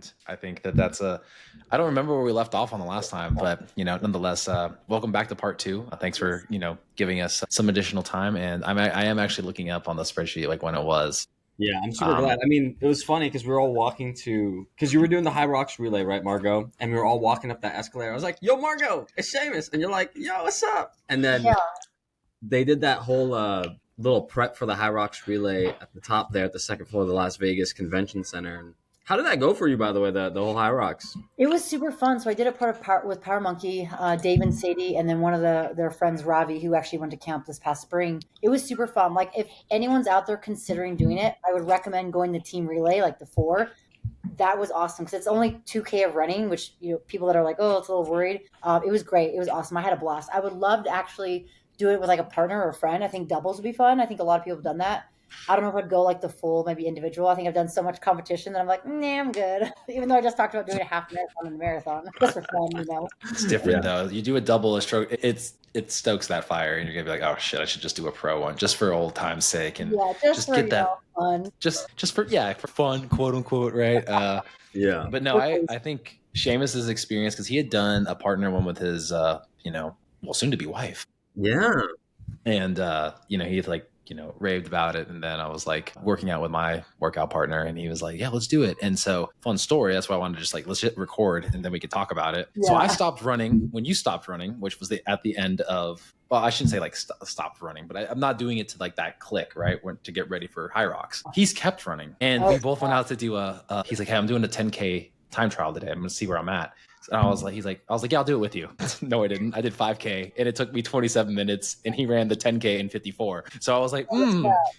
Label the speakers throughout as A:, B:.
A: And I think that that's I don't remember where we left off on the last time, but, nonetheless, welcome back to part 2. Thanks for, giving us some additional time. And I am actually looking up on the spreadsheet, like when it was.
B: Yeah, I'm super glad. I mean, it was funny because we were all walking because you were doing the Hyrox Relay, right, Margaux? And we were all walking up that escalator. I was like, yo, Margaux, it's Seamus. And you're like, yo, what's up? And then they did that whole little prep for the Hyrox Relay at the top there at the second floor of the Las Vegas Convention Center. And how did that go for you, by the way, the whole Hyrox?
C: It was super fun. So I did a part of with Power Monkey, Dave and Sadie, and then one of their friends, Ravi, who actually went to camp this past spring. It was super fun. Like, if anyone's out there considering doing it, I would recommend going the team relay, like the 4. That was awesome because it's only 2K of running, which, people that are like, oh, it's a little worried. It was great. It was awesome. I had a blast. I would love to actually do it with like a partner or a friend. I think doubles would be fun. I think a lot of people have done that. I don't know if I'd go like the full, maybe individual. I think I've done so much competition that I'm like, nah, I'm good. Even though I just talked about doing a half marathon and a marathon, just for fun,
A: It's different though. You do a double, a stroke, it stokes that fire, and you're gonna be like, oh shit, I should just do a pro one just for old time's sake, and
C: just for,
A: get that
C: fun.
A: Just for fun, quote unquote, right?
B: Yeah.
A: But no, I think Seamus's experience, because he had done a partner one with his, soon to be wife.
B: Yeah.
A: And he had raved about it, and then I was like working out with my workout partner, and he was like, yeah, let's do it. And so, fun story, that's why I wanted to just let's hit record and then we could talk about it. So I stopped running when you stopped running, which was at the end of, well, I shouldn't say stopped running, but I'm not doing it to that click, right, to get ready for Hyrox. He's kept running, and we both went out to do he's like, hey, I'm doing a 10K time trial today, I'm gonna see where I'm at. And I was like, yeah, I'll do it with you. No, I didn't. I did 5K, and it took me 27 minutes, and he ran the 10K in 54. So I was like,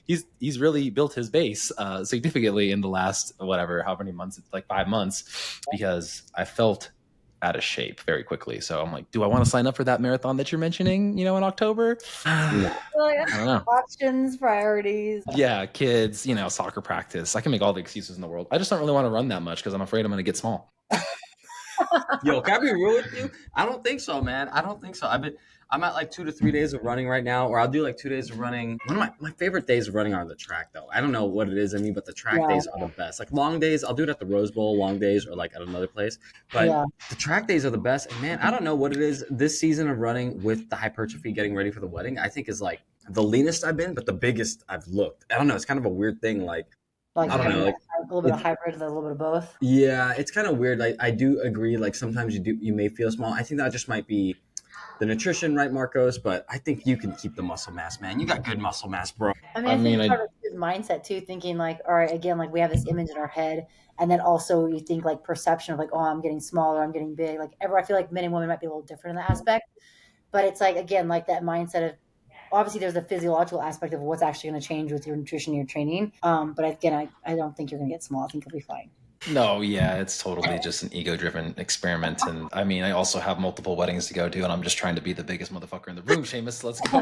A: he's really built his base significantly in the last, how many months? It's like 5 months, because I felt out of shape very quickly. So I'm like, do I want to sign up for that marathon that you're mentioning, in October? I don't know.
C: Options, priorities.
A: Yeah, kids, soccer practice. I can make all the excuses in the world. I just don't really want to run that much because I'm afraid I'm going to get small.
B: Yo, can I be real with you? I don't think so, man. I don't think so. I'm at like 2 to 3 days of running right now, or I'll do like 2 days of running. One of my favorite days of running are the track, though. I don't know what it is in me, but the track days are the best. Like long days, I'll do it at the Rose Bowl, long days, or like at another place. But the track days are the best. And man, I don't know what it is. This season of running with the hypertrophy, getting ready for the wedding, I think is like the leanest I've been, but the biggest I've looked. I don't know. It's kind of a weird thing.
C: Like,
B: I don't know, like
C: a little bit of hybrid and a little bit of both.
B: Yeah, it's kind of weird. I do agree. Like sometimes you may feel small. I think that just might be the nutrition, right, Marcos? But I think you can keep the muscle mass, man. You got good muscle mass, bro.
C: I think part of his mindset too, thinking like, all right, again, like we have this image in our head, and then also you think like perception of like, oh, I'm getting smaller, I'm getting big. Like I feel like men and women might be a little different in that aspect, but it's like again, like that mindset of. Obviously, there's the physiological aspect of what's actually going to change with your nutrition and your training. But again, I don't think you're going to get small. I think you'll be fine.
A: No, yeah, it's totally just an ego-driven experiment. And I mean, I also have multiple weddings to go to, and I'm just trying to be the biggest motherfucker in the room, Seamus. Let's go.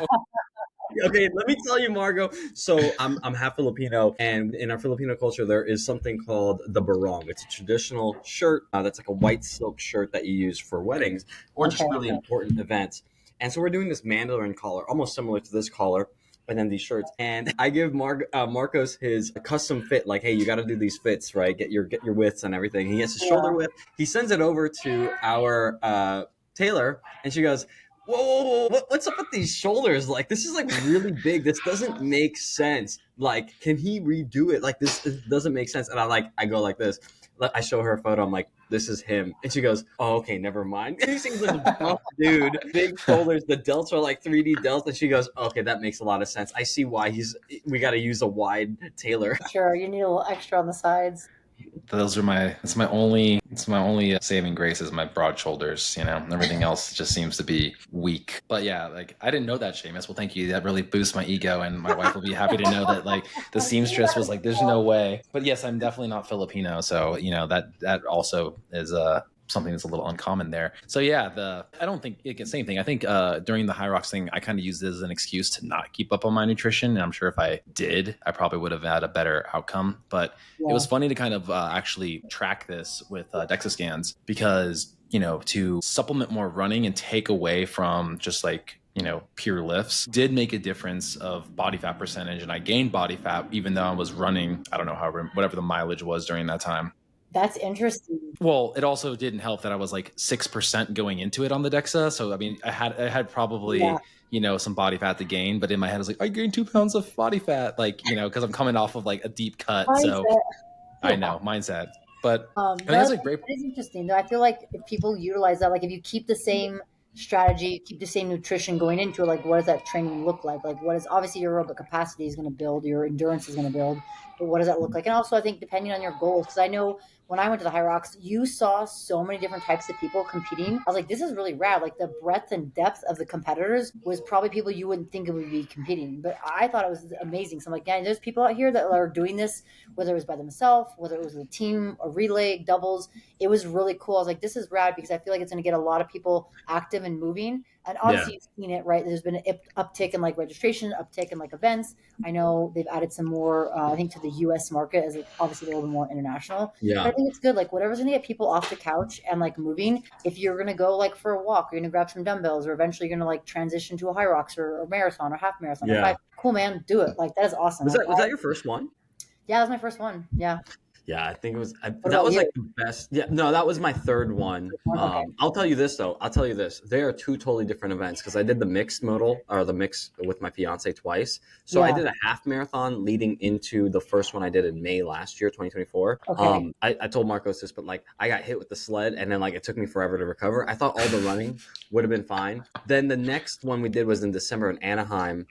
B: Okay, let me tell you, Margaux. So I'm half Filipino, and in our Filipino culture, there is something called the barong. It's a traditional shirt that's like a white silk shirt that you use for weddings or just really important events. And so we're doing this mandarin collar, almost similar to this collar, and then these shirts. And I give Marcos his custom fit, like, hey, you got to do these fits, right? Get your widths and everything. He gets his shoulder width. He sends it over to our tailor, and she goes, whoa, what's up with these shoulders? Like, this is like really big. This doesn't make sense. Like, can he redo it? Like, this doesn't make sense. And I go like this. I show her a photo. I'm like, this is him. And she goes, oh, okay, never mind. He seems like a buff dude. Big shoulders. The delts are like 3D delts. And she goes, okay, that makes a lot of sense. I see why we got to use a wide tailor.
C: Sure, you need a little extra on the sides.
A: It's my only saving grace is my broad shoulders, everything else just seems to be weak. But yeah, like I didn't know that, Seamus. Well, thank you. That really boosts my ego, and my wife will be happy to know that like the seamstress was like, there's no way. But yes, I'm definitely not Filipino. So, that also is something that's a little uncommon there. So yeah, I don't think it gets same thing. I think during the Hyrox thing, I kind of used it as an excuse to not keep up on my nutrition. And I'm sure if I did, I probably would have had a better outcome. But it was funny to kind of actually track this with DEXA scans because, to supplement more running and take away from just like, pure lifts did make a difference of body fat percentage. And I gained body fat even though I was running, I don't know, whatever the mileage was during that time.
C: That's interesting.
A: Well, it also didn't help that I was like 6% going into it on the DEXA. So I mean, I had probably some body fat to gain, but in my head I was like, I gained 2 pounds of body fat, like because I'm coming off of like a deep cut.
C: Mindset.
A: So I know mindset, but I think that's like great.
C: That is interesting though. I feel like if people utilize that, like if you keep the same strategy, keep the same nutrition going into it, like what does that training look like? Like what is obviously your aerobic capacity is going to build, your endurance is going to build, but what does that look like? And also I think depending on your goals, because I know when I went to the Hyrox, you saw so many different types of people competing. I was like, this is really rad. Like the breadth and depth of the competitors was probably people you wouldn't think would be competing, but I thought it was amazing. So I'm like, yeah, there's people out here that are doing this, whether it was by themselves, whether it was a team, a relay, doubles. It was really cool. I was like, this is rad because I feel like it's going to get a lot of people active and moving. And obviously you've seen it, right? There's been an uptick in like registration, uptick in like events. I know they've added some more, I think to the US market as obviously they're a little bit more international.
B: Yeah.
C: But I think it's good. Like whatever's going to get people off the couch and like moving, if you're going to go like for a walk, you're going to grab some dumbbells or eventually you're going to like transition to a Hyrox or a marathon or half marathon or 5. Cool, man. Do it. Like that is awesome.
B: Was that your first one?
C: Yeah, that was my first one. Yeah.
B: Yeah, I think it was. That was like the best. Yeah, no, that was my third one.
C: Okay.
B: I'll tell you this though. They are two totally different events because I did the mixed modal or the mix with my fiance twice. So I did a half marathon leading into the first one I did in May last year, 2024.
C: Okay.
B: I told Marcos this, but like I got hit with the sled and then like it took me forever to recover. I thought all the running would have been fine. Then the next one we did was in December in Anaheim,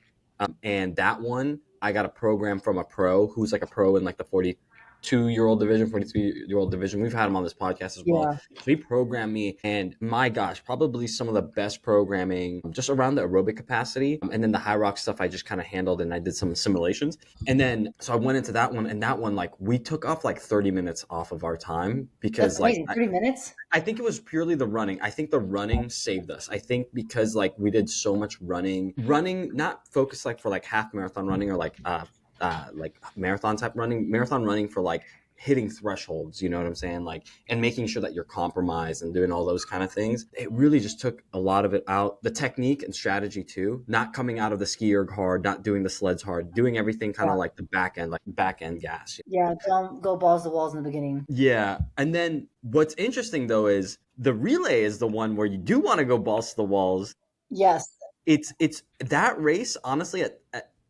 B: and that one I got a program from a pro who's like a pro in like the 42-year-old division, 43-year-old division. We've had him on this podcast as well. So he programmed me, and my gosh, probably some of the best programming just around the aerobic capacity. And then the Hyrox stuff I just kind of handled, and I did some simulations. And then, so I went into that one, and that one, like, we took off like 30 minutes off of our time because, like,
C: 30 minutes?
B: I think it was purely the running. I think the running saved us. I think because, like, we did so much running, not focused like for like half marathon running or like marathon running for like hitting thresholds, you know what I'm saying? Like, and making sure that you're compromised and doing all those kind of things. It really just took a lot of it out. The technique and strategy too, not coming out of the ski erg hard, not doing the sleds hard, doing everything kind of like the back end gas.
C: Yeah, don't go balls to walls in the beginning.
B: Yeah. And then what's interesting though is the relay is the one where you do want to go balls to the walls.
C: Yes.
B: It's that race, honestly,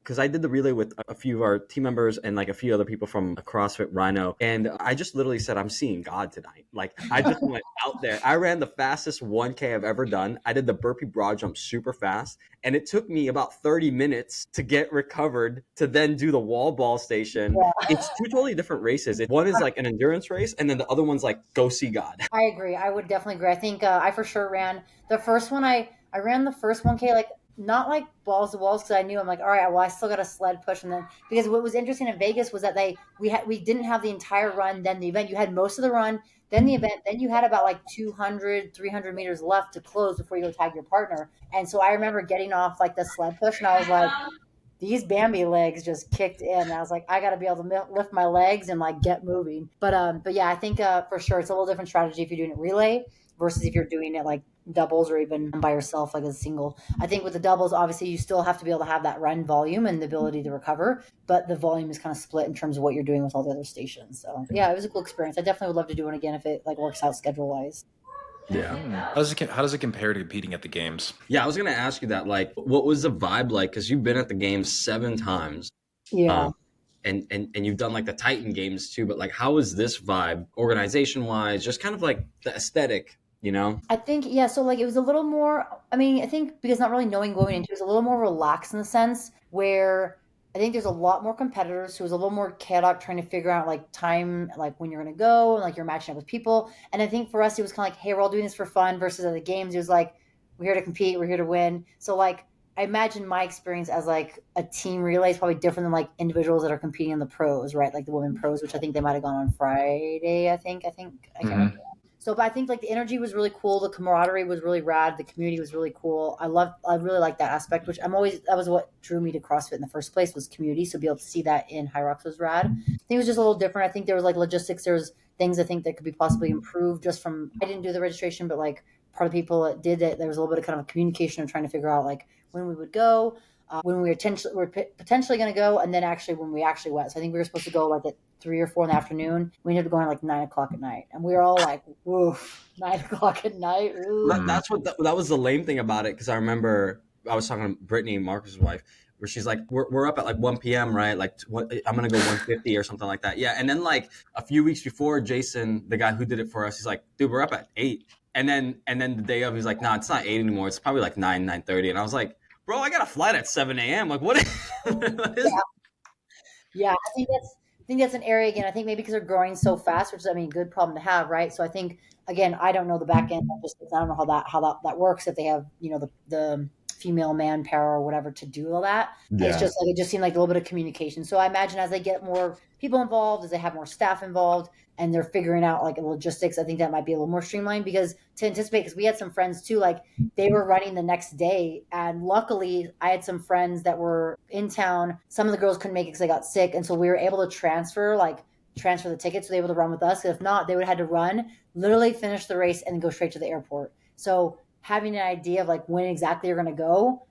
B: because I did the relay with a few of our team members and like a few other people from CrossFit Rhino. And I just literally said, I'm seeing God tonight. Like I just went out there. I ran the fastest 1K I've ever done. I did the burpee broad jump super fast. And it took me about 30 minutes to get recovered to then do the wall ball station. Yeah. It's two totally different races. One is like an endurance race. And then the other one's like, go see God.
C: I agree. I would definitely agree. I think I for sure ran the first one. I ran the first 1K, like, not like balls to walls because I knew I'm like, all right, well, I still got a sled push. And then because what was interesting in Vegas was that we didn't have the entire run, then the event. You had most of the run, then the event, then you had about like 200, 300 meters left to close before you go tag your partner. And so I remember getting off like the sled push and I was like, these Bambi legs just kicked in. And I was like, I got to be able to lift my legs and like get moving. But yeah, I think for sure it's a little different strategy if you're doing it relay versus if you're doing it like doubles or even by yourself, like a single. I think with the doubles, obviously you still have to be able to have that run volume and the ability to recover, but the volume is kind of split in terms of what you're doing with all the other stations. So yeah, it was a cool experience. I definitely would love to do it again if it like works out schedule wise.
B: Yeah.
A: How does it compare to competing at the games?
B: Yeah, I was going to ask you that. Like, what was the vibe like? Because you've been at the games 7 times.
C: Yeah.
B: And you've done like the Titan games too, but like, how is this vibe organization wise? Just kind of like the aesthetic, you know?
C: I think, yeah. So like, it was a little more, I mean, I think because not really knowing going into it was a little more relaxed in the sense where I think there's a lot more competitors who was a little more chaotic trying to figure out like time, like when you're going to go and like you're matching up with people. And I think for us, it was kind of like, hey, we're all doing this for fun versus at the games. It was like, we're here to compete. We're here to win. So like, I imagine my experience as like a team relay is probably different than like individuals that are competing in the pros, right? Like the women pros, which I think they might've gone on Friday. I can't remember. So, but I think like the energy was really cool. The camaraderie was really rad. The community was really cool. I really like that aspect, which that was what drew me to CrossFit in the first place was community. So be able to see that in Hyrox was rad. I think it was just a little different. I think there was like logistics. There's things I think that could be possibly improved just from, I didn't do the registration, but like part of the people that did it, there was a little bit of kind of a communication of trying to figure out like when we would go. when we were potentially going to go, and then actually when we actually went. So I think we were supposed to go like at 3 or 4 in the afternoon. We ended up going like 9 o'clock at night, and we were all like, "Woof, 9 o'clock at night."
B: That's what that was the lame thing about it, because I remember I was talking to Brittany, Marcus's wife, where she's like, we're up at like 1 p.m., right? Like, I'm going to go 1:50 or something like that. Yeah. And then like a few weeks before, Jason, the guy who did it for us, he's like, dude, we're up at 8. And then the day of, he's like, nah, it's not 8 anymore. It's probably like 9:30. And I was like, bro, I got a flight at 7 a.m. Like, what is
C: Yeah, I think that's an area again. I think maybe because they're growing so fast, which is, I mean, good problem to have, right? So I think again, I don't know the back end. I don't know how that works, if they have, the female manpower or whatever to do all that. It's just like, it just seemed like a little bit of communication. So I imagine as they get more people involved, as they have more staff involved, and they're figuring out like logistics, I think that might be a little more streamlined, because to anticipate, because we had some friends too, like they were running the next day. And luckily I had some friends that were in town. Some of the girls couldn't make it because they got sick. And so we were able to transfer the tickets, so they were able to run with us. If not, they would have had to run, literally finish the race and then go straight to the airport. So having an idea of like when exactly you're going to go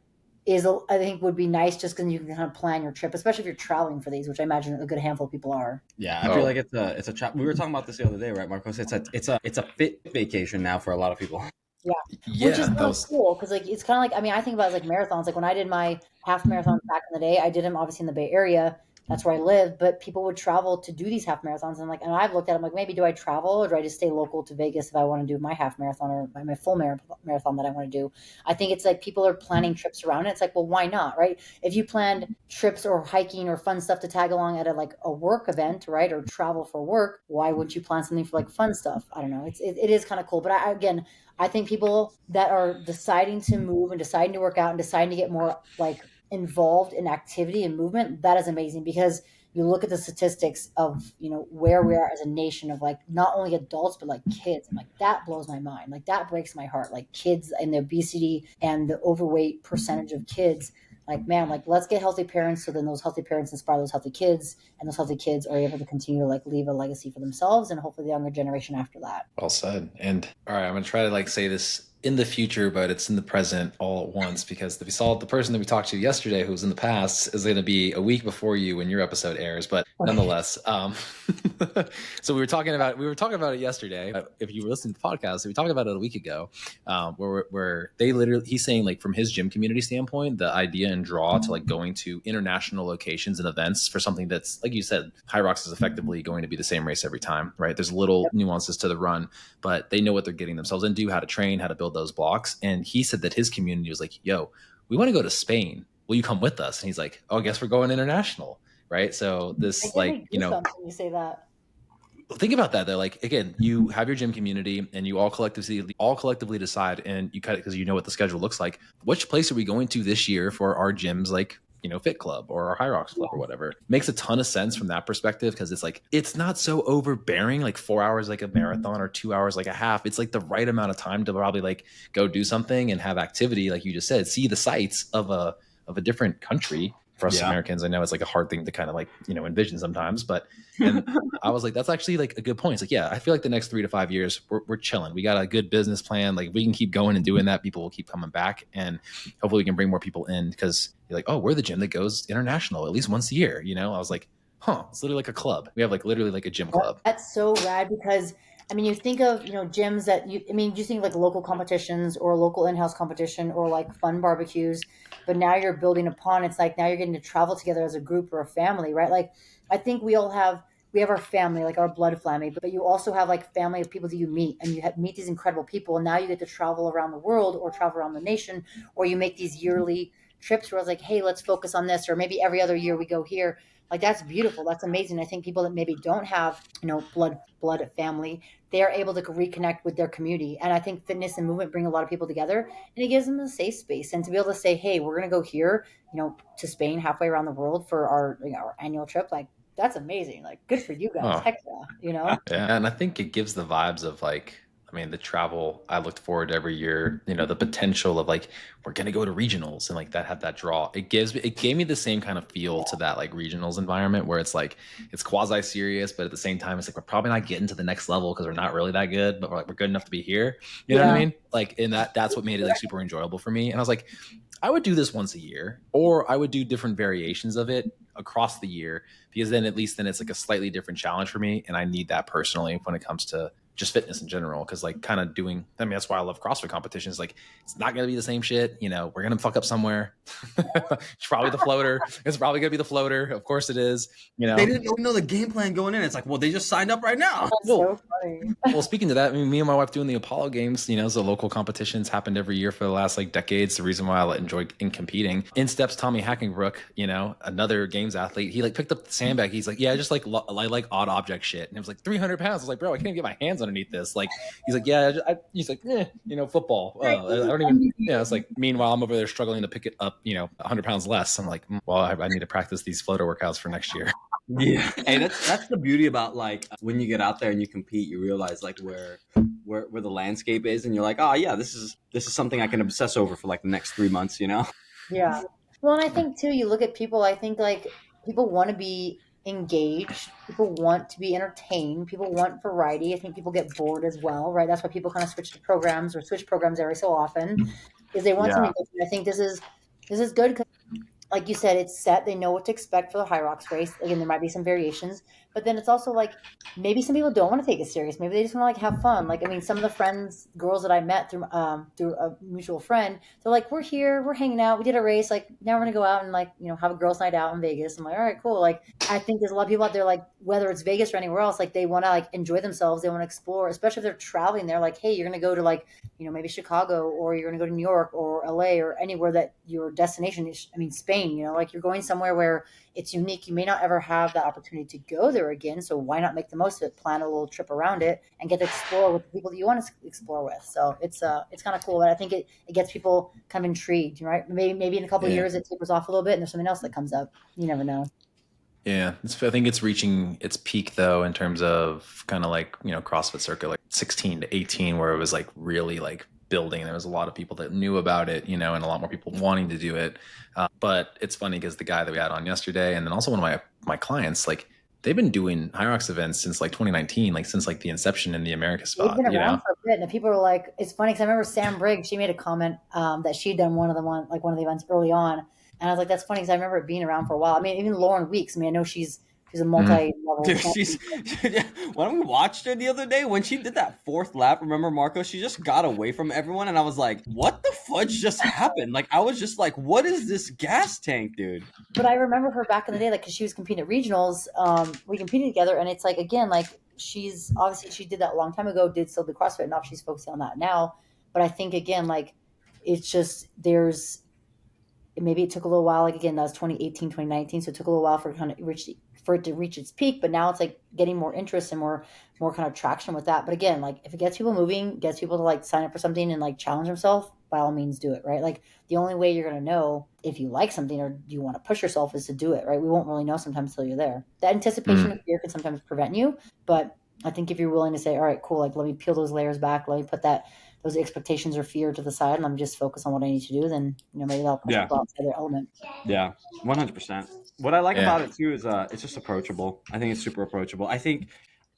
C: is, I think, would be nice, just because you can kind of plan your trip, especially if you're traveling for these, which I imagine a good handful of people are.
B: Yeah, I feel like it's a trap. We were talking about this the other day, right, Marcos? It's a fit vacation now for a lot of people.
C: Yeah. Which is cool, because like it's kind of like, I mean, I think about it as like marathons. Like when I did my half marathons back in the day, I did them obviously in the Bay Area. That's where I live, but people would travel to do these half marathons, and I've looked at them like, maybe do I travel, or do I just stay local to Vegas if I want to do my half marathon or my full marathon that I want to do? I think it's like people are planning trips around it. It's like, well, why not, right? If you planned trips or hiking or fun stuff to tag along at a work event, right, or travel for work, why wouldn't you plan something for like fun stuff? I don't know. It is kind of cool, but I think people that are deciding to move and deciding to work out and deciding to get more like involved in activity and movement, that is amazing, because you look at the statistics of, where we are as a nation of like not only adults, but like kids. And like that blows my mind. Like that breaks my heart. Like kids and the obesity and the overweight percentage of kids. Like, man, like let's get healthy parents, so then those healthy parents inspire those healthy kids, and those healthy kids are able to continue to like leave a legacy for themselves and hopefully the younger generation after that.
A: Well said. And all right, I'm gonna try to like say this in the future, but it's in the present all at once, because the person that we talked to yesterday, who was in the past, is going to be a week before you when your episode airs. But nonetheless, so we were talking about it yesterday. If you were listening to the podcast, we talked about it a week ago, where he's saying like from his gym community standpoint, the idea and draw to like going to international locations and events for something that's, like you said, Hyrox is effectively going to be the same race every time, right? There's little nuances to the run, but they know what they're getting themselves into, how to train, how to build those blocks. And he said that his community was like, yo, we want to go to Spain, will you come with us? And he's like, oh, I guess we're going international, right? So this, like,
C: you say that,
A: think about that though. Like, again, you have your gym community and you all collectively decide, and you cut it because you know what the schedule looks like. Which place are we going to this year for our gyms, like Fit Club or our Hyrox Club or whatever? Makes a ton of sense from that perspective, because it's like, it's not so overbearing, like 4 hours like a marathon or 2 hours like a half. It's like the right amount of time to probably like go do something and have activity, like you just said, see the sights of a different country. For us Americans, I know it's like a hard thing to kind of like, envision sometimes, but and I was like, that's actually like a good point. It's like, yeah, I feel like the next 3 to 5 years, we're chilling. We got a good business plan. Like we can keep going and doing that. People will keep coming back, and hopefully we can bring more people in, because you're like, oh, we're the gym that goes international at least once a year. I was like, huh, it's literally like a club. We have like literally like a gym club.
C: That's so rad, because I mean, you think of, gyms that you think like local competitions or local in-house competition or like fun barbecues, but now you're building upon, it's like now you're getting to travel together as a group or a family, right? Like I think we have our family, like our blood family, but you also have like family of people that you meet, and you meet these incredible people. And now you get to travel around the world or travel around the nation, or you make these yearly trips where it's like, hey, let's focus on this, or maybe every other year we go here. Like that's beautiful. That's amazing. I think people that maybe don't have, blood family, they are able to reconnect with their community. And I think fitness and movement bring a lot of people together, and it gives them a safe space. And to be able to say, hey, we're going to go here, to Spain, halfway around the world for our annual trip. Like that's amazing. Like good for you guys. Heck yeah.
A: Yeah. And I think it gives the vibes of like I mean, the travel, I looked forward to every year, you know, the potential of like, we're going to go to regionals and like that had that draw. It gave me the same kind of feel to that like regionals environment where it's like, it's quasi serious, but at the same time, it's like, we're probably not getting to the next level because we're not really that good, but we're good enough to be here. You know what I mean? Like, and that's what made it like super enjoyable for me. And I was like, I would do this once a year, or I would do different variations of it across the year, because then at least then it's like a slightly different challenge for me. And I need that personally when it comes to just fitness in general. Cause like kind of doing, I mean, that's why I love CrossFit competitions. Like it's not going to be the same shit. You know, we're going to fuck up somewhere. It's probably the floater. It's probably going to be the floater. Of course it is. You know,
B: They didn't know the game plan going in. It's like, well, they just signed up right now.
C: That's so funny.
A: Well, speaking to that, I mean, me and my wife doing the Apollo Games, you know, the local competitions happened every year for the last like decades. The reason why I enjoyed in competing. In steps Tommy Hackenbrook, you know, another games athlete. He like picked up the sandbag. He's like, yeah, just like I like odd object shit. And it was like 300 pounds. I was like, bro, I can't get my hands underneath this. Like, he's like, yeah, he's like, you know, football. I don't even, yeah, it's like, meanwhile, I'm over there struggling to pick it up, you know, 100 pounds less. I'm like, well, I need to practice these floater workouts for next year.
B: Yeah. Hey, that's the beauty about like when you get out there and you compete, you realize like where the landscape is, and you're like, oh yeah, this is something I can obsess over for like the next 3 months, you know?
C: Yeah. Well, and I think too, you look at people, I think like people want to be engaged, people want to be entertained, people want variety. I think people get bored as well, right? That's why people kind of switch programs every so often, is they want something different. I think this is good because, like you said, it's set. They know what to expect for the Hyrox race. Again, there might be some variations, but then it's also like maybe some people don't want to take it serious. Maybe they just want to like have fun. Like, I mean, some of the girls that I met through a mutual friend, they're like, we're here, we're hanging out, we did a race. Like now we're gonna go out and like, you know, have a girls' night out in Vegas. I'm like, all right, cool. Like I think there's a lot of people out there, like whether it's Vegas or anywhere else, like they want to like enjoy themselves. They want to explore, especially if they're traveling. They're like, hey, you're gonna go to like, you know, maybe Chicago, or you're gonna go to New York or LA or anywhere that your destination is. I mean, Spain. You know, like you're going somewhere where it's unique. You may not ever have the opportunity to go there again. So why not make the most of it? Plan a little trip around it and get to explore with the people that you want to explore with. So it's kind of cool. But I think it gets people kind of intrigued, right? Maybe in a couple of years it tapers off a little bit and there's something else that comes up. You never know.
A: Yeah, I think it's reaching its peak though in terms of kind of like, you know, CrossFit circuit, like 16 to 18, where it was like really like building. There was a lot of people that knew about it, you know, and a lot more people wanting to do it. But it's funny because the guy that we had on yesterday, and then also one of my clients, like they've been doing Hyrox events since like 2019, like since like the inception in the America spot.
C: They've been around
A: you know?
C: for a bit, and people are like, it's funny because I remember Sam Briggs. She made a comment that she'd done one of the events early on, and I was like, that's funny because I remember it being around for a while. I mean, even Lauren Weeks. I mean, I know she's a multi-level.
B: Dude, when we watched her the other day, when she did that fourth lap, remember, Marco, she just got away from everyone, and I was like, what the fudge just happened? Like, I was just like, what is this gas tank, dude?
C: But I remember her back in the day, like, because she was competing at regionals. We competed together, and it's like, again, like, she's obviously, she did that a long time ago, did still do CrossFit, and she's focusing on that now. But I think, again, like, it's just, maybe it took a little while, like, again, that was 2018, 2019, so it took a little while for it to reach its peak, but now it's like getting more interest and more kind of traction with that. But again, like if it gets people moving, gets people to like sign up for something and like challenge themselves, by all means do it, right? Like the only way you're going to know if you like something or you want to push yourself is to do it, right? We won't really know sometimes till you're there. That anticipation of fear can sometimes prevent you, but I think if you're willing to say, all right, cool, like let me peel those layers back, let me put those expectations or fear to the side, and I'm just focused on what I need to do, then maybe that'll push people outside their element.
B: Yeah, 100%. What I like about it too is it's just approachable. I think it's super approachable. I think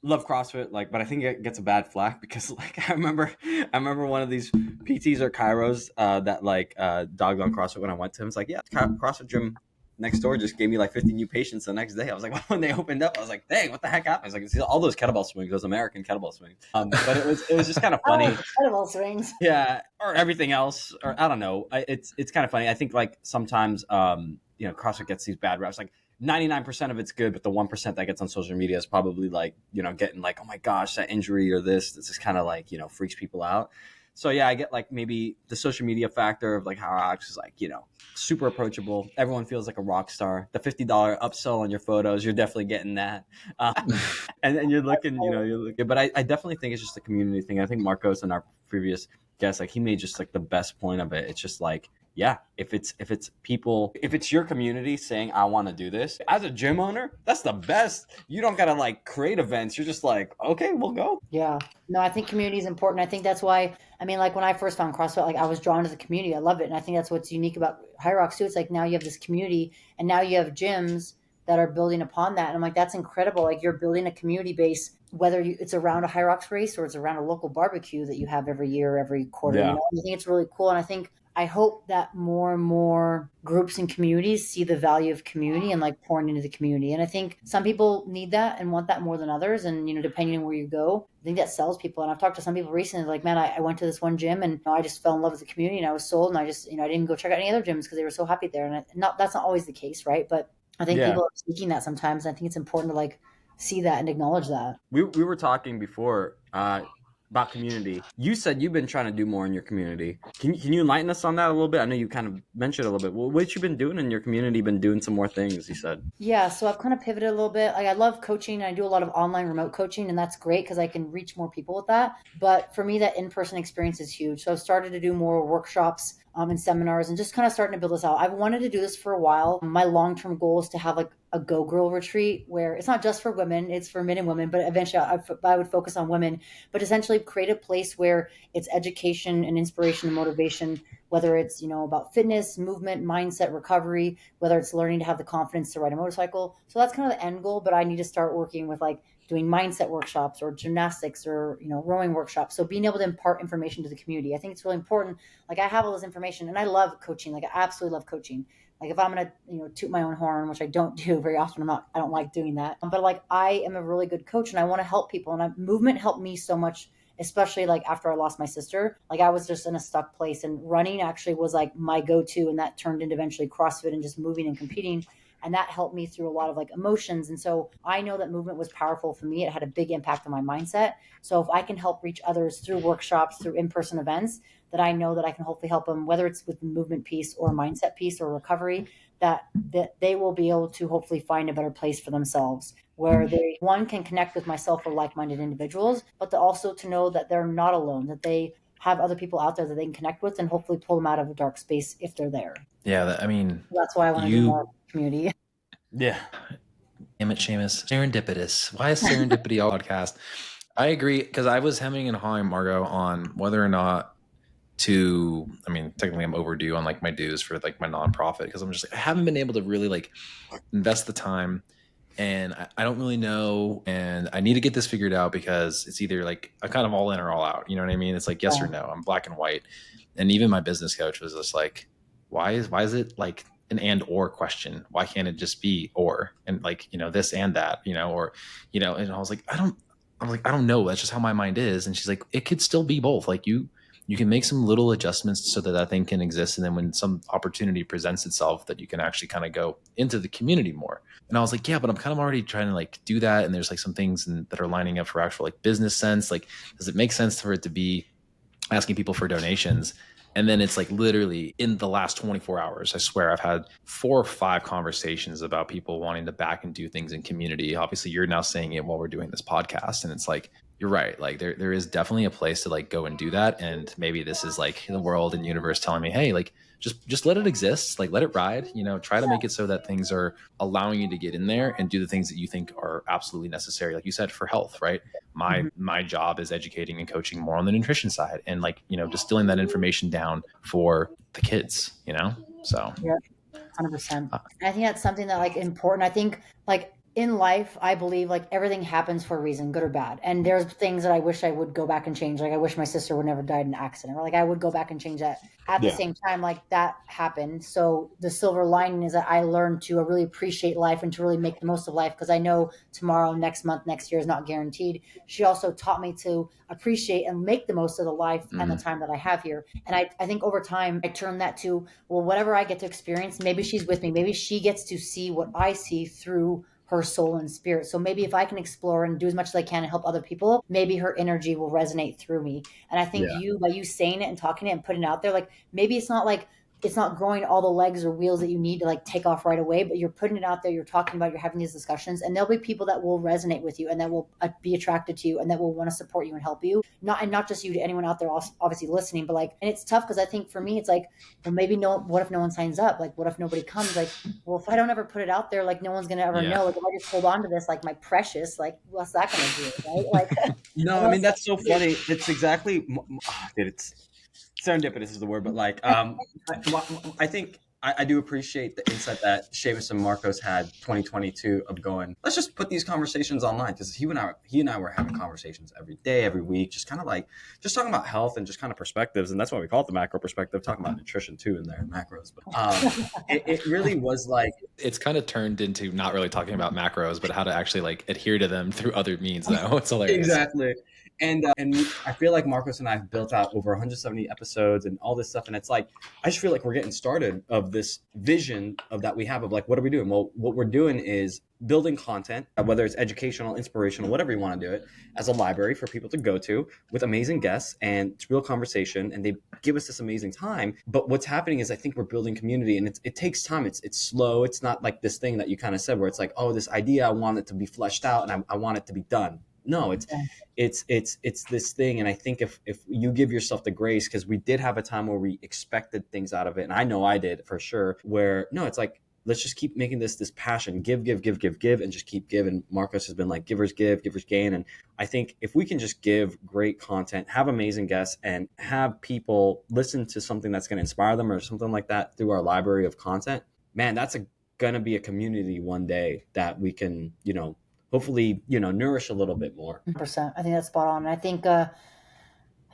B: love CrossFit, like, but I think it gets a bad flack because like I remember one of these PTs or chiros that like dogged on CrossFit when I went to him. It's like, yeah, CrossFit gym next door just gave me like 50 new patients the next day. I was like, when they opened up, I was like, dang, what the heck happened? I was like, all those kettlebell swings, those American kettlebell swings. But it was just kind of funny.
C: Kettlebell swings.
B: Yeah, or everything else, or I don't know. It's kind of funny. I think like sometimes you know, CrossFit gets these bad reps. Like 99% of it's good, but the 1% that gets on social media is probably like, you know, getting like, oh my gosh, that injury or this is kind of like, you know, freaks people out. So yeah, I get like maybe the social media factor of like Hyrox is like, you know, super approachable. Everyone feels like a rock star. The $50 upsell on your photos, you're definitely getting that. And then you're looking, you know, you're looking. But I definitely think it's just a community thing. I think Marcos and our previous guest, like he made just like the best point of it. It's just like, yeah, if it's people, if it's your community saying, I want to do this, as a gym owner, that's the best. You don't gotta like create events. You're just like, okay, we'll go.
C: Yeah. No, I think community is important. I think that's why, I mean, like when I first found CrossFit, like I was drawn to the community. I love it. And I think that's what's unique about Hyrox too. It's like now you have this community and now you have gyms that are building upon that. And I'm like, that's incredible. Like you're building a community base, whether it's around a Hyrox race or it's around a local barbecue that you have every year, every quarter.
B: Yeah.
C: You know? I think it's really cool. And I hope that more and more groups and communities see the value of community and like pouring into the community. And I think some people need that and want that more than others. And, you know, depending on where you go, I think that sells people. And I've talked to some people recently, like, man, I went to this one gym and you know, I just fell in love with the community and I was sold. And I just, you know, I didn't go check out any other gyms because they were so happy there. And that's not always the case, right? But I think people are seeking that sometimes. And I think it's important to like see that and acknowledge that.
B: We were talking before about community. You said you've been trying to do more in your community. Can you enlighten us on that a little bit? I know you kind of mentioned it a little bit. Well, what you been doing in your community? Been doing some more things, you said.
C: Yeah, so I've kind of pivoted a little bit. Like I love coaching and I do a lot of online remote coaching and that's great because I can reach more people with that. But for me, that in-person experience is huge. So I've started to do more workshops and seminars and just kind of starting to build this out. I've wanted to do this for a while. My long-term goal is to have like a Go Girl retreat where it's not just for women, it's for men and women, but eventually I would focus on women, but essentially create a place where it's education and inspiration and motivation, whether it's, you know, about fitness, movement, mindset, recovery, whether it's learning to have the confidence to ride a motorcycle. So that's kind of the end goal, but I need to start working with like doing mindset workshops or gymnastics or, you know, rowing workshops. So being able to impart information to the community, I think it's really important. Like I have all this information and I love coaching. Like I absolutely love coaching. Like if I'm going to, you know, toot my own horn, which I don't do very often, I don't like doing that. But like I am a really good coach and I want to help people and movement helped me so much, especially like after I lost my sister. Like I was just in a stuck place and running actually was like my go-to and that turned into eventually CrossFit and just moving and competing. And that helped me through a lot of like emotions. And so I know that movement was powerful for me. It had a big impact on my mindset. So if I can help reach others through workshops, through in-person events, that I know that I can hopefully help them, whether it's with the movement piece or mindset piece or recovery, that they will be able to hopefully find a better place for themselves where they, one, can connect with myself or like-minded individuals, but also to know that they're not alone, that they have other people out there that they can connect with and hopefully pull them out of a dark space if they're there.
A: Yeah, I mean,
C: that's why I want to do more community.
B: Yeah.
A: Damn it, Seamus. Serendipitous. Why is serendipity all podcast? I agree, because I was hemming and hawing, Margaux, on whether or not to, I mean, technically I'm overdue on like my dues for like my nonprofit, because I'm just like, I haven't been able to really like invest the time and I don't really know. And I need to get this figured out because it's either like I'm kind of all in or all out. You know what I mean? It's like yes or no. I'm black and white. And even my business coach was just like, why is it like an and or question? Why can't it just be or, and like, you know, this and that, you know, or, you know, and I was like, I don't know. That's just how my mind is. And she's like, it could still be both. Like you can make some little adjustments so that thing can exist. And then when some opportunity presents itself, that you can actually kind of go into the community more. And I was like, yeah, but I'm kind of already trying to like do that. And there's like some things that are lining up for actual like business sense. Like, does it make sense for it to be asking people for donations? And then it's like literally in the last 24 hours, I swear I've had 4 or 5 conversations about people wanting to back and do things in community. Obviously you're now saying it while we're doing this podcast. And it's like, you're right. Like there is definitely a place to like go and do that. And maybe this is like the world and universe telling me, hey, like just let it exist, like let it ride, you know, try to make it so that things are allowing you to get in there and do the things that you think are absolutely necessary. Like you said, for health, right? My job is educating and coaching more on the nutrition side and like, you know, distilling that information down for the kids, you know? So
C: yeah, 100%. I think that's something that like important. I think like in life, I believe like everything happens for a reason, good or bad. And there's things that I wish I would go back and change. Like I wish my sister would never died in an accident, or like I would go back and change that. At the same time, like that happened. So the silver lining is that I learned to really appreciate life and to really make the most of life, because I know tomorrow, next month, next year is not guaranteed. She also taught me to appreciate and make the most of the life and the time that I have here. And I think over time, I turned that to, well, whatever I get to experience, maybe she's with me. Maybe she gets to see what I see through her soul and spirit. So maybe if I can explore and do as much as I can and help other people, maybe her energy will resonate through me. And I think by you saying it and talking it and putting it out there, like maybe it's not like it's not growing all the legs or wheels that you need to like take off right away, but you're putting it out there, you're talking about, you're having these discussions, and there'll be people that will resonate with you and that will be attracted to you and that will want to support you and help you. Not just you, to anyone out there obviously listening, but like, and it's tough because I think for me, it's like, well, maybe what if no one signs up? Like, what if nobody comes? Like, well, if I don't ever put it out there, like no one's going to ever know. Like, if I just hold on to this, like my precious, like what's that going to do? Right? Like,
B: no, I mean, that's so funny. It's exactly, it's serendipitous is the word, but like, I think I do appreciate the insight that Seamus and Marcos had 2022 of going, let's just put these conversations online, because he and I were having conversations every day, every week, just kind of like just talking about health and just kind of perspectives, and that's why we call it the macro perspective, talking about nutrition too in there, macros. But it really was like,
A: it's kind of turned into not really talking about macros, but how to actually like adhere to them through other means now. It's hilarious.
B: Exactly. And I feel like Marcos and I have built out over 170 episodes and all this stuff. And it's like, I just feel like we're getting started of this vision of that we have of like, what are we doing? Well, what we're doing is building content, whether it's educational, inspirational, whatever you want to do it, as a library for people to go to with amazing guests, and it's real conversation, and they give us this amazing time. But what's happening is I think we're building community, and it takes time. It's slow. It's not like this thing that you kind of said where it's like, oh, this idea, I want it to be fleshed out and I want it to be done. No, it's this thing. And I think if you give yourself the grace, because we did have a time where we expected things out of it. And I know I did for sure, where no, it's like, let's just keep making this passion, give, and just keep giving. Marcos has been like, givers give, givers gain. And I think if we can just give great content, have amazing guests, and have people listen to something that's going to inspire them or something like that through our library of content, man, that's going to be a community one day that we can, hopefully, nourish a little bit more.
C: 100%. I think that's spot on. And I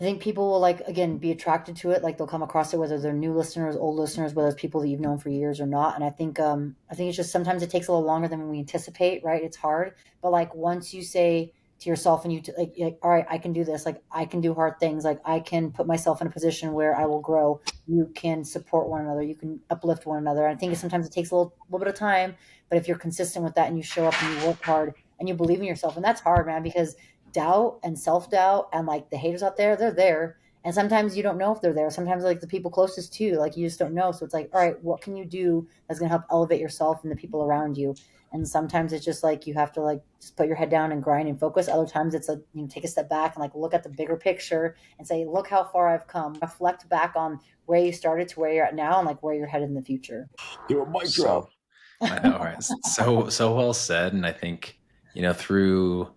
C: think people will like, again, be attracted to it. Like they'll come across it, whether they're new listeners, old listeners, whether it's people that you've known for years or not. And I think it's just, sometimes it takes a little longer than we anticipate, right? It's hard. But like, once you say to yourself and like, all right, I can do this. Like I can do hard things. Like I can put myself in a position where I will grow. You can support one another. You can uplift one another. I think sometimes it takes a little bit of time, but if you're consistent with that and you show up and you work hard and you believe in yourself, and that's hard, man, because doubt and self-doubt and like the haters out there, they're there. And sometimes you don't know if they're there. Sometimes like the people closest to you, like you just don't know. So it's like, all right, what can you do that's going to help elevate yourself and the people around you? And sometimes it's just like, you have to like just put your head down and grind and focus. Other times it's like, take a step back and like look at the bigger picture and say, look how far I've come. Reflect back on where you started to where you're at now and like where you're headed in the future.
B: Do a mic drop.
A: I know, right? So well said. And I think, through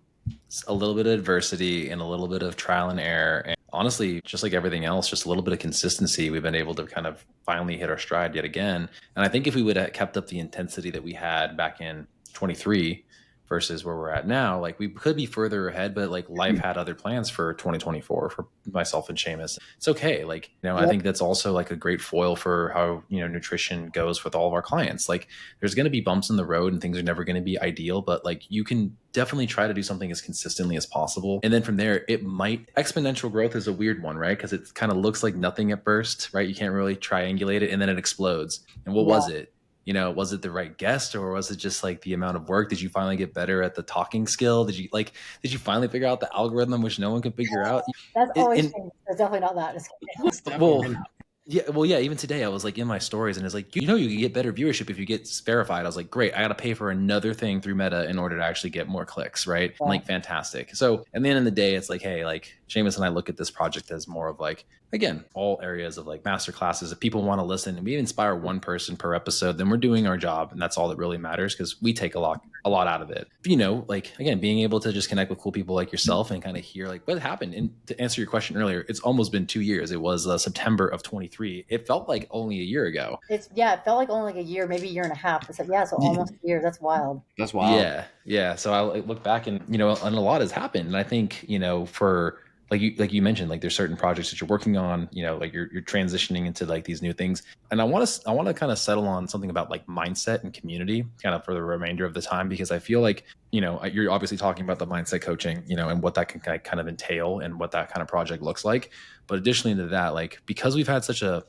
A: a little bit of adversity and a little bit of trial and error, and honestly, just like everything else, just a little bit of consistency, we've been able to kind of finally hit our stride yet again. And I think if we would have kept up the intensity that we had back in 23 versus where we're at now, like we could be further ahead, but like life had other plans for 2024 for myself and Seamus. It's okay. Like, yep. I think that's also like a great foil for how, nutrition goes with all of our clients. Like there's going to be bumps in the road and things are never going to be ideal, but like you can definitely try to do something as consistently as possible. And then from there, exponential growth is a weird one, right? Because it kind of looks like nothing at first, right? You can't really triangulate it and then it explodes. And what was it? Was it the right guest, or was it just like the amount of work? Did you finally get better at the talking skill? Did you finally figure out the algorithm, which no one can figure out?
C: That's always It's definitely not that.
A: Yeah. Even today, I was like in my stories, and it's like, you can get better viewership if you get verified. I was like, great, I got to pay for another thing through Meta in order to actually get more clicks, right? Yeah. I'm like, fantastic. So at the end of the day, it's like, hey, like Seamus and I look at this project as more of like, again, all areas of like master classes. If people want to listen and we inspire one person per episode, then we're doing our job, and that's all that really matters, because we take a lot out of it. Like again, being able to just connect with cool people like yourself and kind of hear like what happened. And to answer your question earlier, it's almost been 2 years. It was September of 23. It felt like only a year ago.
C: It felt like only like a year, maybe a year and a half. So almost a year. That's wild.
B: That's wild.
A: Yeah. So I look back and and a lot has happened. And I think for like you mentioned, like there's certain projects that you're working on, like you're transitioning into like these new things. And I want to kind of settle on something about like mindset and community kind of for the remainder of the time, because I feel like, you're obviously talking about the mindset coaching, and what that can kind of entail and what that kind of project looks like. But additionally to that, like, because we've had such a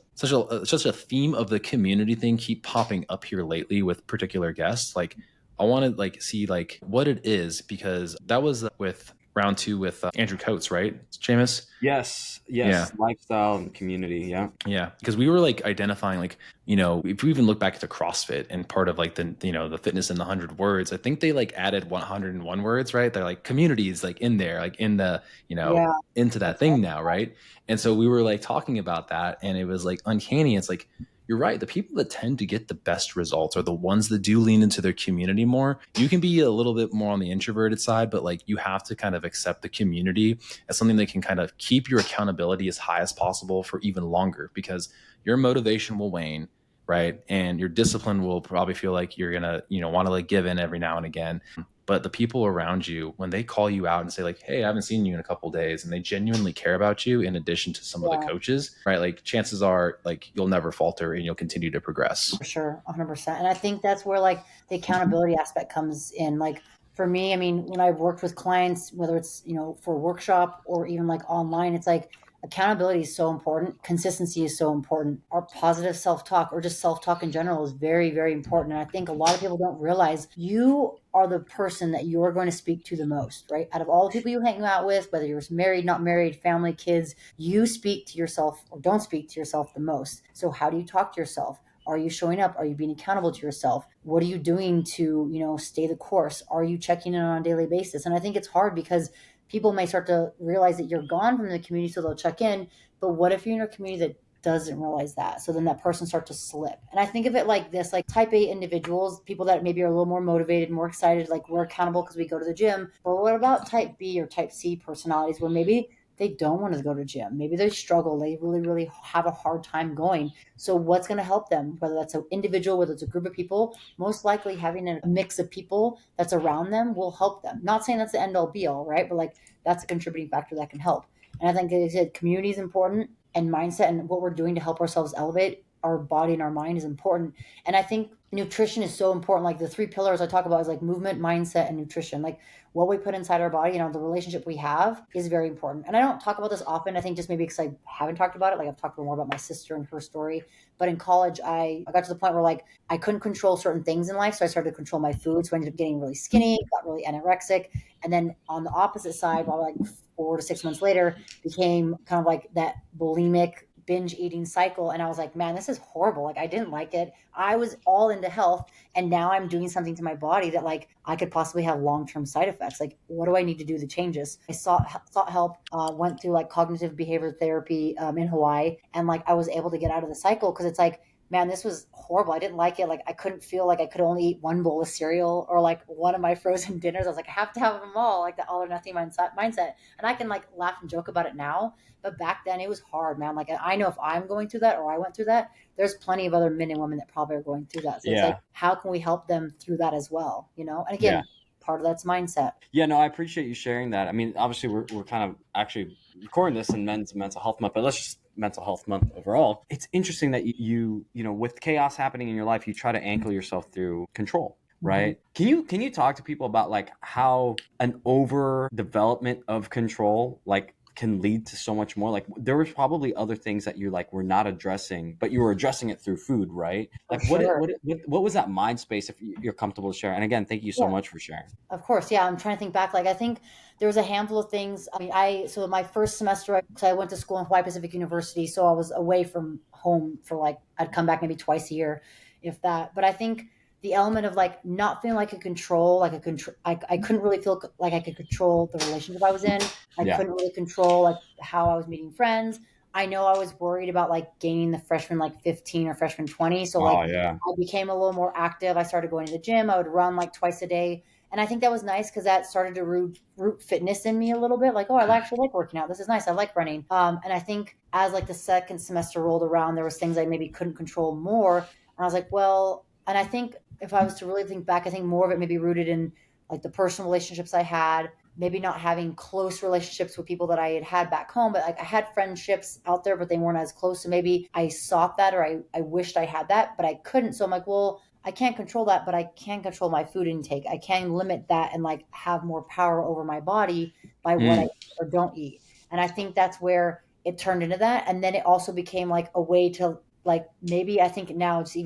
A: theme of the community thing keep popping up here lately with particular guests, like I want to like see like what it is, because that was with round 2 with Andrew Coates, right, Seamus?
B: Yes.
A: Yeah.
B: Lifestyle and community. Yeah.
A: Yeah, because we were like identifying, like, if we even look back to CrossFit and part of like the fitness in the 100 words, I think they like added 101 words, right? They're like communities like in there, like in the,
C: Yeah.
A: into that thing now, right? And so we were like talking about that, and it was like uncanny. It's like, you're right. The people that tend to get the best results are the ones that do lean into their community more. You can be a little bit more on the introverted side, but like you have to kind of accept the community as something that can kind of keep your accountability as high as possible for even longer, because your motivation will wane, right? And your discipline will probably feel like you're gonna, want to like give in every now and again. But the people around you, when they call you out and say like, hey, I haven't seen you in a couple of days, and they genuinely care about you in addition to some of the coaches, right? Like chances are like you'll never falter and you'll continue to progress.
C: For sure, 100%. And I think that's where like the accountability aspect comes in. Like for me, I mean, when I've worked with clients, whether it's, for a workshop or even like online, it's like accountability is so important. Consistency is so important. Our positive self-talk or just self-talk in general is very, very important. And I think a lot of people don't realize you are the person that you're going to speak to the most, right? Out of all the people you hang out with, whether you're married, not married, family, kids, you speak to yourself or don't speak to yourself the most. So how do you talk to yourself? Are you showing up? Are you being accountable to yourself? What are you doing to, stay the course? Are you checking in on a daily basis? And I think it's hard because people may start to realize that you're gone from the community, so they'll check in. But what if you're in a community that doesn't realize that? So then that person starts to slip. And I think of it like this, like type A individuals, people that maybe are a little more motivated, more excited, like we're accountable because we go to the gym. But what about type B or type C personalities where maybe they don't want to go to gym? Maybe they struggle. They really, really have a hard time going. So what's going to help them, whether that's an individual, whether it's a group of people, most likely having a mix of people that's around them will help them. Not saying that's the end all be all, right? But like that's a contributing factor that can help. And I think, like I said, community is important, and mindset and what we're doing to help ourselves elevate our body and our mind is important. And I think nutrition is so important. Like the 3 pillars I talk about is like movement, mindset, and nutrition. Like what we put inside our body, the relationship we have is very important. And I don't talk about this often. I think just maybe because I haven't talked about it. Like I've talked more about my sister and her story. But in college, I got to the point where like I couldn't control certain things in life. So I started to control my food. So I ended up getting really skinny, got really anorexic. And then on the opposite side, while like 4 to 6 months later, became kind of like that bulimic binge eating cycle. And I was like, man, this is horrible. Like I didn't like it. I was all into health. And now I'm doing something to my body that like I could possibly have long-term side effects. Like, what do I need to do to change this? I sought help, went through like cognitive behavior therapy in Hawaii. And like I was able to get out of the cycle because it's like, man, this was horrible. I didn't like it. Like I couldn't feel like I could only eat one bowl of cereal or like one of my frozen dinners. I was like, I have to have them all, like the all or nothing mindset. And I can like laugh and joke about it now. But back then it was hard, man. Like I know if I'm going through that or I went through that, there's plenty of other men and women that probably are going through that. So it's like, how can we help them through that as well? And again, part of that's mindset.
B: Yeah, no, I appreciate you sharing that. I mean, obviously we're kind of actually recording this in Men's Mental Health Month, but let's just Mental Health Month overall. It's interesting that you with chaos happening in your life, you try to anchor yourself through control. Right. Mm-hmm. Can you talk to people about like how an over development of control like can lead to so much more? Like there was probably other things that you like were not addressing, but you were addressing it through food, right? Like what was that mind space, if you're comfortable to share? And again, thank you so much for sharing.
C: Of course. Yeah. I'm trying to think back. Like I think there was a handful of things. I mean, so my first semester, I went to school in Hawaii Pacific University. So I was away from home for like, I'd come back maybe twice a year, if that. But I think the element of like not feeling like I couldn't really feel like I could control the relationship I was in. I couldn't really control like how I was meeting friends. I know I was worried about like gaining the freshman like 15 or freshman 20. So like I became a little more active. I started going to the gym. I would run like twice a day. And I think that was nice because that started to root fitness in me a little bit. Like, oh, I actually like working out. This is nice. I like running. And I think as like the second semester rolled around, there was things I maybe couldn't control more. And I was like, well, and I think if I was to really think back, I think more of it may be rooted in like the personal relationships I had, maybe not having close relationships with people that I had back home, but like I had friendships out there, but they weren't as close. So maybe I sought that, or I wished I had that, but I couldn't. So I'm like, well, I can't control that, but I can control my food intake. I can limit that and like have more power over my body by what I eat or don't eat. And I think that's where it turned into that. And then it also became like a way to like, maybe I think now it's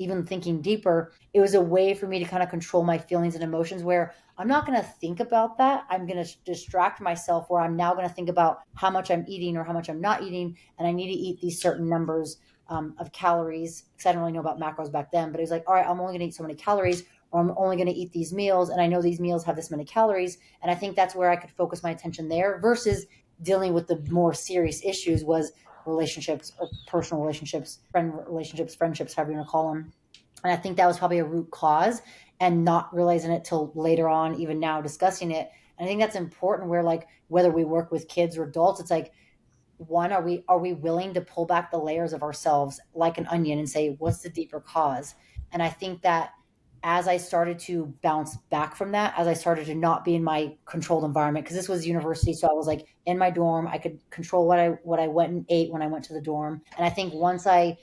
C: even thinking deeper, it was a way for me to kind of control my feelings and emotions where I'm not going to think about that. I'm going to distract myself where I'm now going to think about how much I'm eating or how much I'm not eating. And I need to eat these certain numbers of calories, because I didn't really know about macros back then, but it was like, all right, I'm only going to eat so many calories, or I'm only going to eat these meals. And I know these meals have this many calories. And I think that's where I could focus my attention there versus dealing with the more serious issues was relationships or personal relationships, friend relationships, friendships, however you want to call them. And I think that was probably a root cause and not realizing it till later on, even now discussing it. And I think that's important where like, whether we work with kids or adults, it's like, one, are we willing to pull back the layers of ourselves like an onion and say, what's the deeper cause? And I think that as I started to bounce back from that, as I started to not be in my controlled environment, because this was university, so I was like in my dorm, I could control what I went and ate when I went to the dorm. And I think once I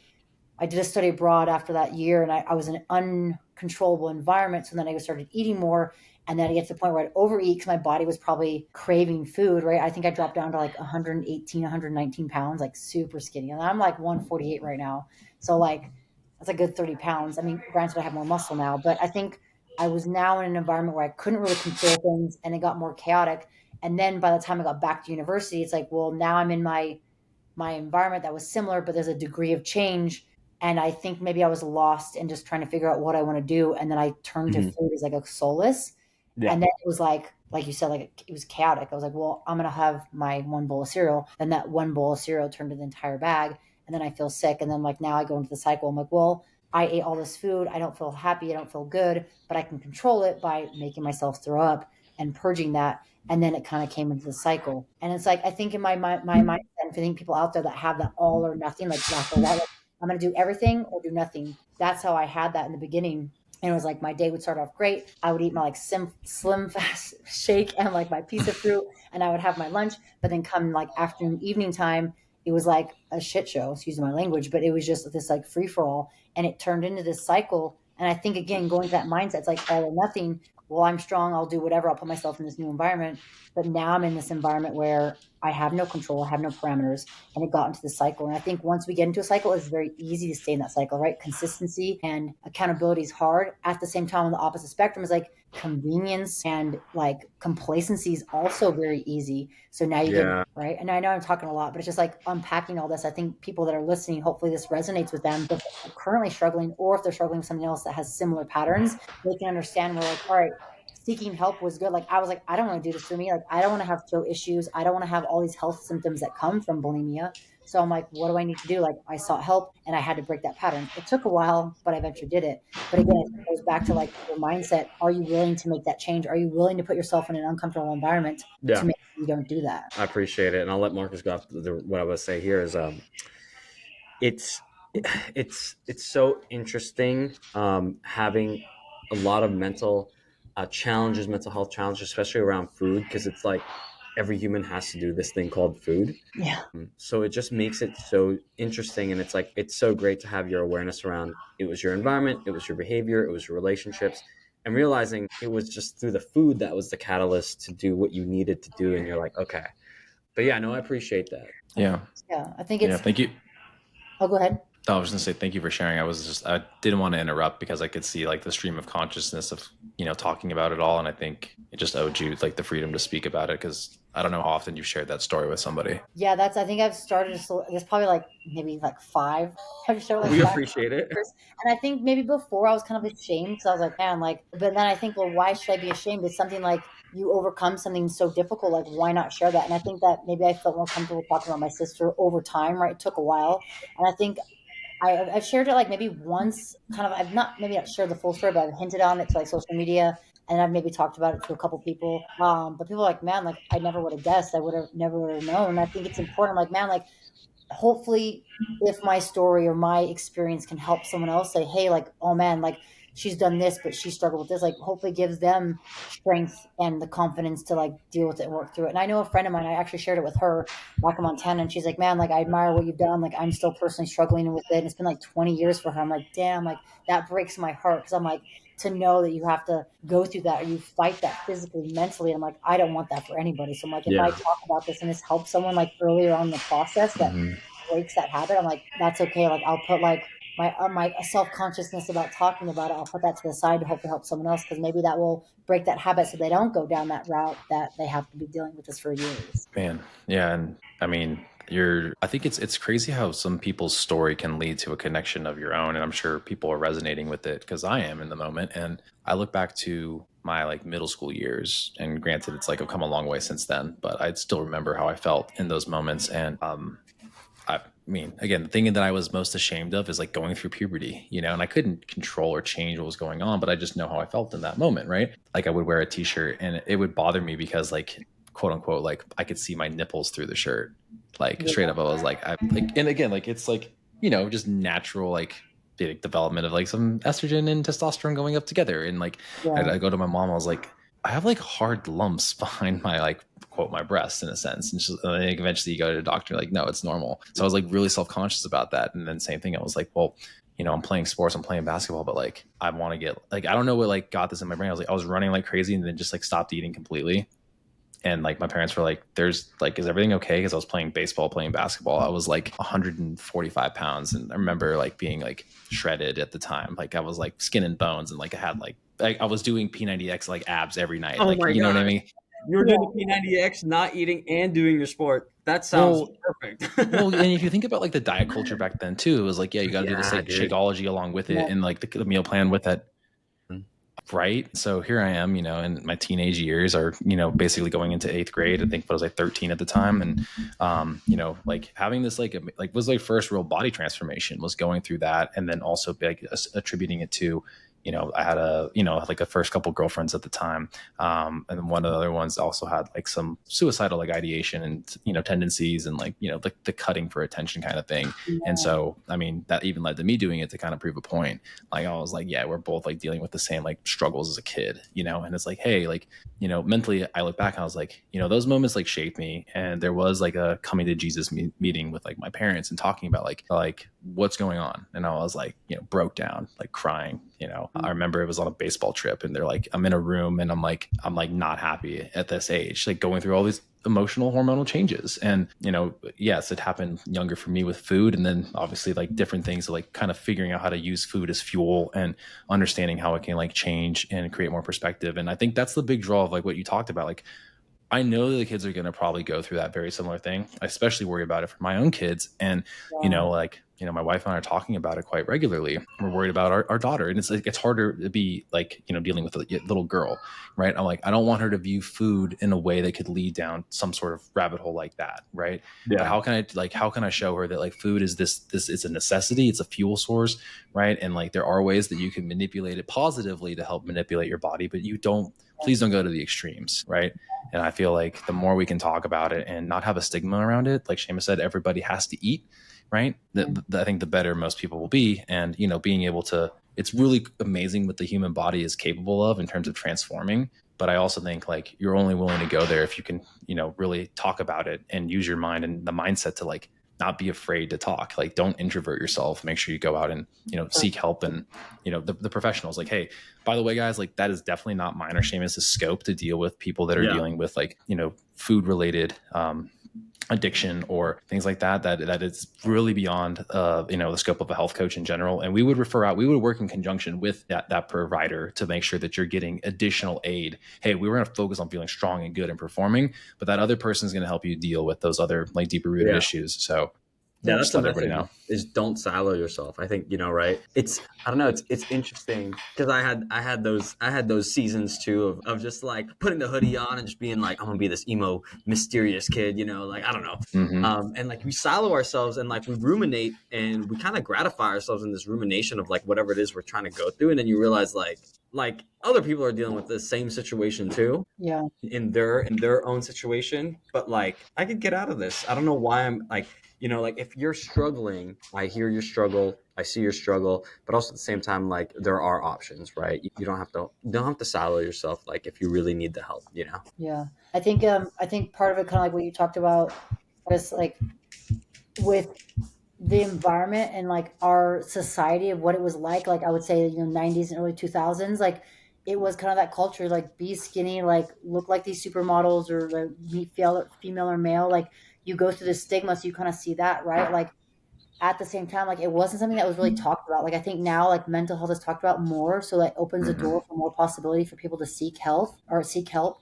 C: did a study abroad after that year, and I was in an uncontrollable environment. So then I started eating more. And then I get to the point where I'd overeat because my body was probably craving food, right? I think I dropped down to like 118, 119 pounds, like super skinny. And I'm like 148 right now. So like, that's a good 30 pounds. I mean, granted, I have more muscle now, but I think I was now in an environment where I couldn't really control things and it got more chaotic. And then by the time I got back to university, it's like, well, now I'm in my environment that was similar, but there's a degree of change. And I think maybe I was lost in just trying to figure out what I want to do. And then I turned to food as like a solace.
B: Yeah.
C: And then it was like you said, like it was chaotic. I was like, well, I'm going to have my one bowl of cereal. Then that one bowl of cereal turned to the entire bag. And then I feel sick. And then like now I go into the cycle. I'm like, well, I ate all this food. I don't feel happy. I don't feel good, but I can control it by making myself throw up and purging that. And then it kind of came into the cycle. And it's like, I think in my mindset, I think people out there that have that all or nothing, like black or white, like, I'm going to do everything or do nothing. That's how I had that in the beginning. And it was like my day would start off great. I would eat my like slim fast shake and like my piece of fruit, and I would have my lunch. But then come like afternoon, evening time, it was like a shit show, excuse my language, but it was just this like free for all. And it turned into this cycle. And I think, again, going to that mindset, it's like all or nothing. Well, I'm strong. I'll do whatever. I'll put myself in this new environment. But now I'm in this environment where I have no control. I have no parameters. And it got into the cycle. And I think once we get into a cycle, it's very easy to stay in that cycle, right? Consistency and accountability is hard. At the same time, on the opposite spectrum is like convenience and like complacency is also very easy. So now you get, right? And I know I'm talking a lot, but it's just like unpacking all this. I think people that are listening, hopefully this resonates with them. If they're currently struggling, or if they're struggling with something else that has similar patterns, they can understand we're like, all right, seeking help was good. Like I was like, I don't want to do this to me. Like I don't want to have throat issues. I don't want to have all these health symptoms that come from bulimia. So I'm like, what do I need to do? Like I sought help and I had to break that pattern. It took a while, but I eventually did it. But again, it goes back to like your mindset. Are you willing to make that change? Are you willing to put yourself in an uncomfortable environment to make sure you don't do that?
B: I appreciate it. And I'll let Marcus go off. What I would say here is it's so interesting having a lot of mental challenges, mental health challenges, especially around food, because it's like every human has to do this thing called food.
C: Yeah.
B: So it just makes it so interesting. And it's like, it's so great to have your awareness around it was your environment, it was your behavior, it was your relationships, and realizing it was just through the food that was the catalyst to do what you needed to do. And you're like, okay. But yeah, no, I appreciate that.
A: Yeah.
C: Yeah. I think it's.
A: Yeah. Thank you.
C: Oh, go ahead.
A: I was going to say, thank you for sharing. I didn't want to interrupt because I could see like the stream of consciousness of, talking about it all. And I think it just owed you like the freedom to speak about it, because I don't know how often you've shared that story with somebody.
C: Yeah, I think I've started, there's probably like maybe like 5. I've shared like
B: we
C: 5
B: appreciate it.
C: And I think maybe before I was kind of ashamed because I was like, man, like, but then I think, well, why should I be ashamed? It's something like you overcome something so difficult. Like, why not share that? And I think that maybe I felt more comfortable talking about my sister over time, right? It took a while. And I think I've shared it like maybe once, kind of. I've not shared the full story, but I've hinted on it to like social media, and I've maybe talked about it to a couple people. But people are like, man, like I never would have guessed. I would have never known. And I think it's important. Like, man, like hopefully, if my story or my experience can help someone else say, hey, like, oh man, like she's done this, but she struggled with this. Like, hopefully, gives them strength and the confidence to like deal with it and work through it. And I know a friend of mine, I actually shared it with her back in Montana, and she's like, man, like I admire what you've done. Like I'm still personally struggling with it. And it's been like 20 years for her. I'm like, damn, like that breaks my heart, because I'm like, to know that you have to go through that, or you fight that physically, mentally. I'm like, I don't want that for anybody. So I'm like, if I talk about this and this helps someone like earlier on in the process that breaks that habit, I'm like, that's okay. Like I'll put like my self-consciousness about talking about it, I'll put that to the side to hopefully help someone else, because maybe that will break that habit so they don't go down that route that they have to be dealing with this for years.
A: Man, yeah, and I mean, I think it's crazy how some people's story can lead to a connection of your own, and I'm sure people are resonating with it because I am in the moment. And I look back to my like middle school years, and granted, it's like I've come a long way since then, but I still remember how I felt in those moments. And I mean, again, the thing that I was most ashamed of is like going through puberty, and I couldn't control or change what was going on, but I just know how I felt in that moment, right? Like I would wear a t-shirt and it would bother me because like, quote unquote, like I could see my nipples through the shirt. Like straight up, I was like, and again, like it's like, just natural, like development of like some estrogen and testosterone going up together. And like, I go to my mom, I was like, I have like hard lumps behind my like quote my breast in a sense, and she's, like, eventually you go to the doctor like no, it's normal. So I was like really self-conscious about that. And then same thing, I was like, well, I'm playing sports, I'm playing basketball, but like I want to get like, I don't know what like got this in my brain. I was running like crazy and then just like stopped eating completely. And like my parents were like, there's like, is everything okay? Because I was playing baseball, playing basketball. I was like 145 pounds. And I remember like being like shredded at the time. Like I was like skin and bones, and like I had like I was doing P90X like abs every night.
B: Oh
A: like,
B: my
A: you know
B: God.
A: what I mean?
B: You were doing the P90X, not eating and doing your sport. That sounds perfect.
A: Well, and if you think about like the diet culture back then too, it was like, yeah, you got to do this like
B: dude.
A: Shakeology along with it, and like the meal plan with that. Right. So here I am, in my teenage years, or, basically going into 8th grade. I think I was like 13 at the time. And, like having this, like was like first real body transformation was going through that. And then also like attributing it to, I had like a first couple girlfriends at the time. And then one of the other ones also had like some suicidal like ideation and, tendencies, and like, the cutting for attention kind of thing. Yeah. And so, I mean, that even led to me doing it to kind of prove a point. Like I was like, yeah, we're both like dealing with the same like struggles as a kid, and it's like, hey, like, mentally I look back and I was like, those moments like shaped me. And there was like a coming to Jesus meeting with like my parents and talking about like what's going on. And I was like, broke down, like crying, I remember it was on a baseball trip, and they're like, I'm in a room and I'm like not happy at this age, like going through all these emotional hormonal changes. And yes, it happened younger for me with food, and then obviously like different things, like kind of figuring out how to use food as fuel and understanding how it can like change and create more perspective. And I think that's the big draw of like what you talked about. Like I know that the kids are going to probably go through that very similar thing. I especially worry about it for my own kids. And, my wife and I are talking about it quite regularly. We're worried about our daughter. And it's like, it's harder to be like, dealing with a little girl, right? I'm like, I don't want her to view food in a way that could lead down some sort of rabbit hole like that. Right. Yeah. But how can I show her that like food is this, it's a necessity, it's a fuel source. Right. And like, there are ways that you can manipulate it positively to help manipulate your body, but please don't go to the extremes. Right. And I feel like the more we can talk about it and not have a stigma around it, like Seamus said, everybody has to eat, right? I think the better most people will be. And, being able to, it's really amazing what the human body is capable of in terms of transforming. But I also think like you're only willing to go there if you can, really talk about it and use your mind and the mindset to like not be afraid to talk. Like don't introvert yourself. Make sure you go out and, seek help. And, the professionals like, hey, by the way, guys, like that is definitely not mine or Seamus's scope to deal with people that are dealing with like, food related, addiction or things like that is really beyond the scope of a health coach in general. And we would work in conjunction with that provider to make sure that you're getting additional aid. Hey, we were going to focus on feeling strong and good and performing, but that other person is going to help you deal with those other like deeper rooted issues. So
B: that's the message is don't silo yourself. I think, right. I don't know. It's interesting because I had those seasons too of just like putting the hoodie on and just being like, I'm gonna be this emo, mysterious kid, like, I don't know. Mm-hmm. And like we silo ourselves and like we ruminate and we kind of gratify ourselves in this rumination of like whatever it is we're trying to go through. And then you realize like other people are dealing with the same situation too.
C: Yeah.
B: In their own situation. But like I could get out of this. I don't know why I'm like, like if you're struggling, I hear your struggle, I see your struggle, but also at the same time, like there are options, right? You don't have to silo yourself, like if you really need the help,
C: Yeah. I think part of it, kind of like what you talked about, was like with the environment and like our society of what it was like I would say, 90s and early 2000s, like it was kind of that culture, like be skinny, like look like these supermodels, or like be female or male. Like you go through the stigma, so you kind of see that, right? Like at the same time, like it wasn't something that was really talked about. Like I think now like mental health is talked about more. So that opens the door for more possibility for people to seek health or seek help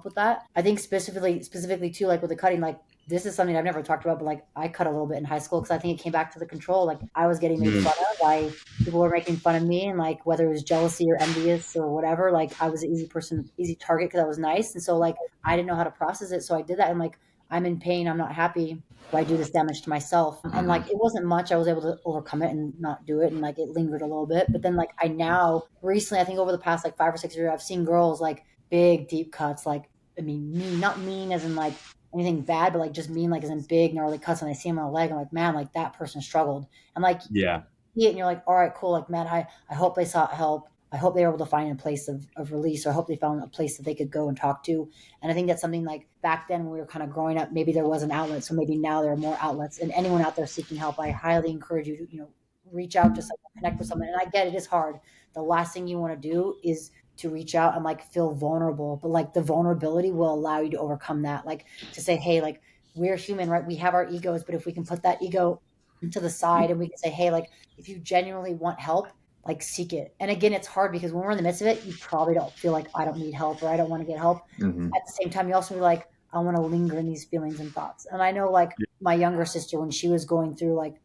C: with that. I think specifically too, like with the cutting, like this is something I've never talked about, but like I cut a little bit in high school because I think it came back to the control. Like I was getting made fun of by people were making fun of me, and like whether it was jealousy or envious or whatever, like I was an easy target because I was nice. And so like I didn't know how to process it. So I did that. And like I'm in pain, I'm not happy. Why do this damage to myself? And like it wasn't much. I was able to overcome it and not do it. And like it lingered a little bit. But then like I now recently, I think over the past like 5 or 6 years, I've seen girls like big, deep cuts, like I mean mean, not mean as in like anything bad, but like just mean like as in big, gnarly cuts. And I see them on the leg, I'm like, man, like that person struggled. And like
B: Yeah.
C: see it and you're like, all right, cool. Like, man, I hope they sought help. I hope they were able to find a place of release, or I hope they found a place that they could go and talk to. And I think that's something like back then when we were kind of growing up, maybe there was an outlet. So maybe now there are more outlets. And anyone out there seeking help, I highly encourage you to, reach out, just like connect with someone. And I get it is hard. The last thing you want to do is to reach out and like feel vulnerable, but like the vulnerability will allow you to overcome that. Like to say, hey, like we're human, right? We have our egos, but if we can put that ego to the side and we can say, hey, like if you genuinely want help, like seek it. And again, it's hard because when we're in the midst of it, you probably don't feel like I don't need help or I don't want to get help. At the same time, you also be like, I want to linger in these feelings and thoughts. And I know like my younger sister, when she was going through like,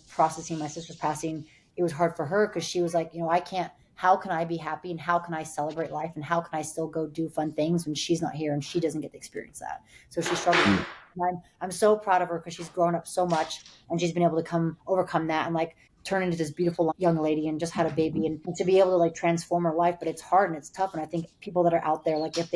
C: processing my sister's passing, it was hard for her because she was like, I can't, how can I be happy and how can I celebrate life and how can I still go do fun things when she's not here and she doesn't get to experience that. So she struggled. And I'm so proud of her because she's grown up so much and she's been able to overcome that and like turn into this beautiful young lady and just had a baby and to be able to like transform her life. But it's hard and it's tough. And I think people that are out there, like if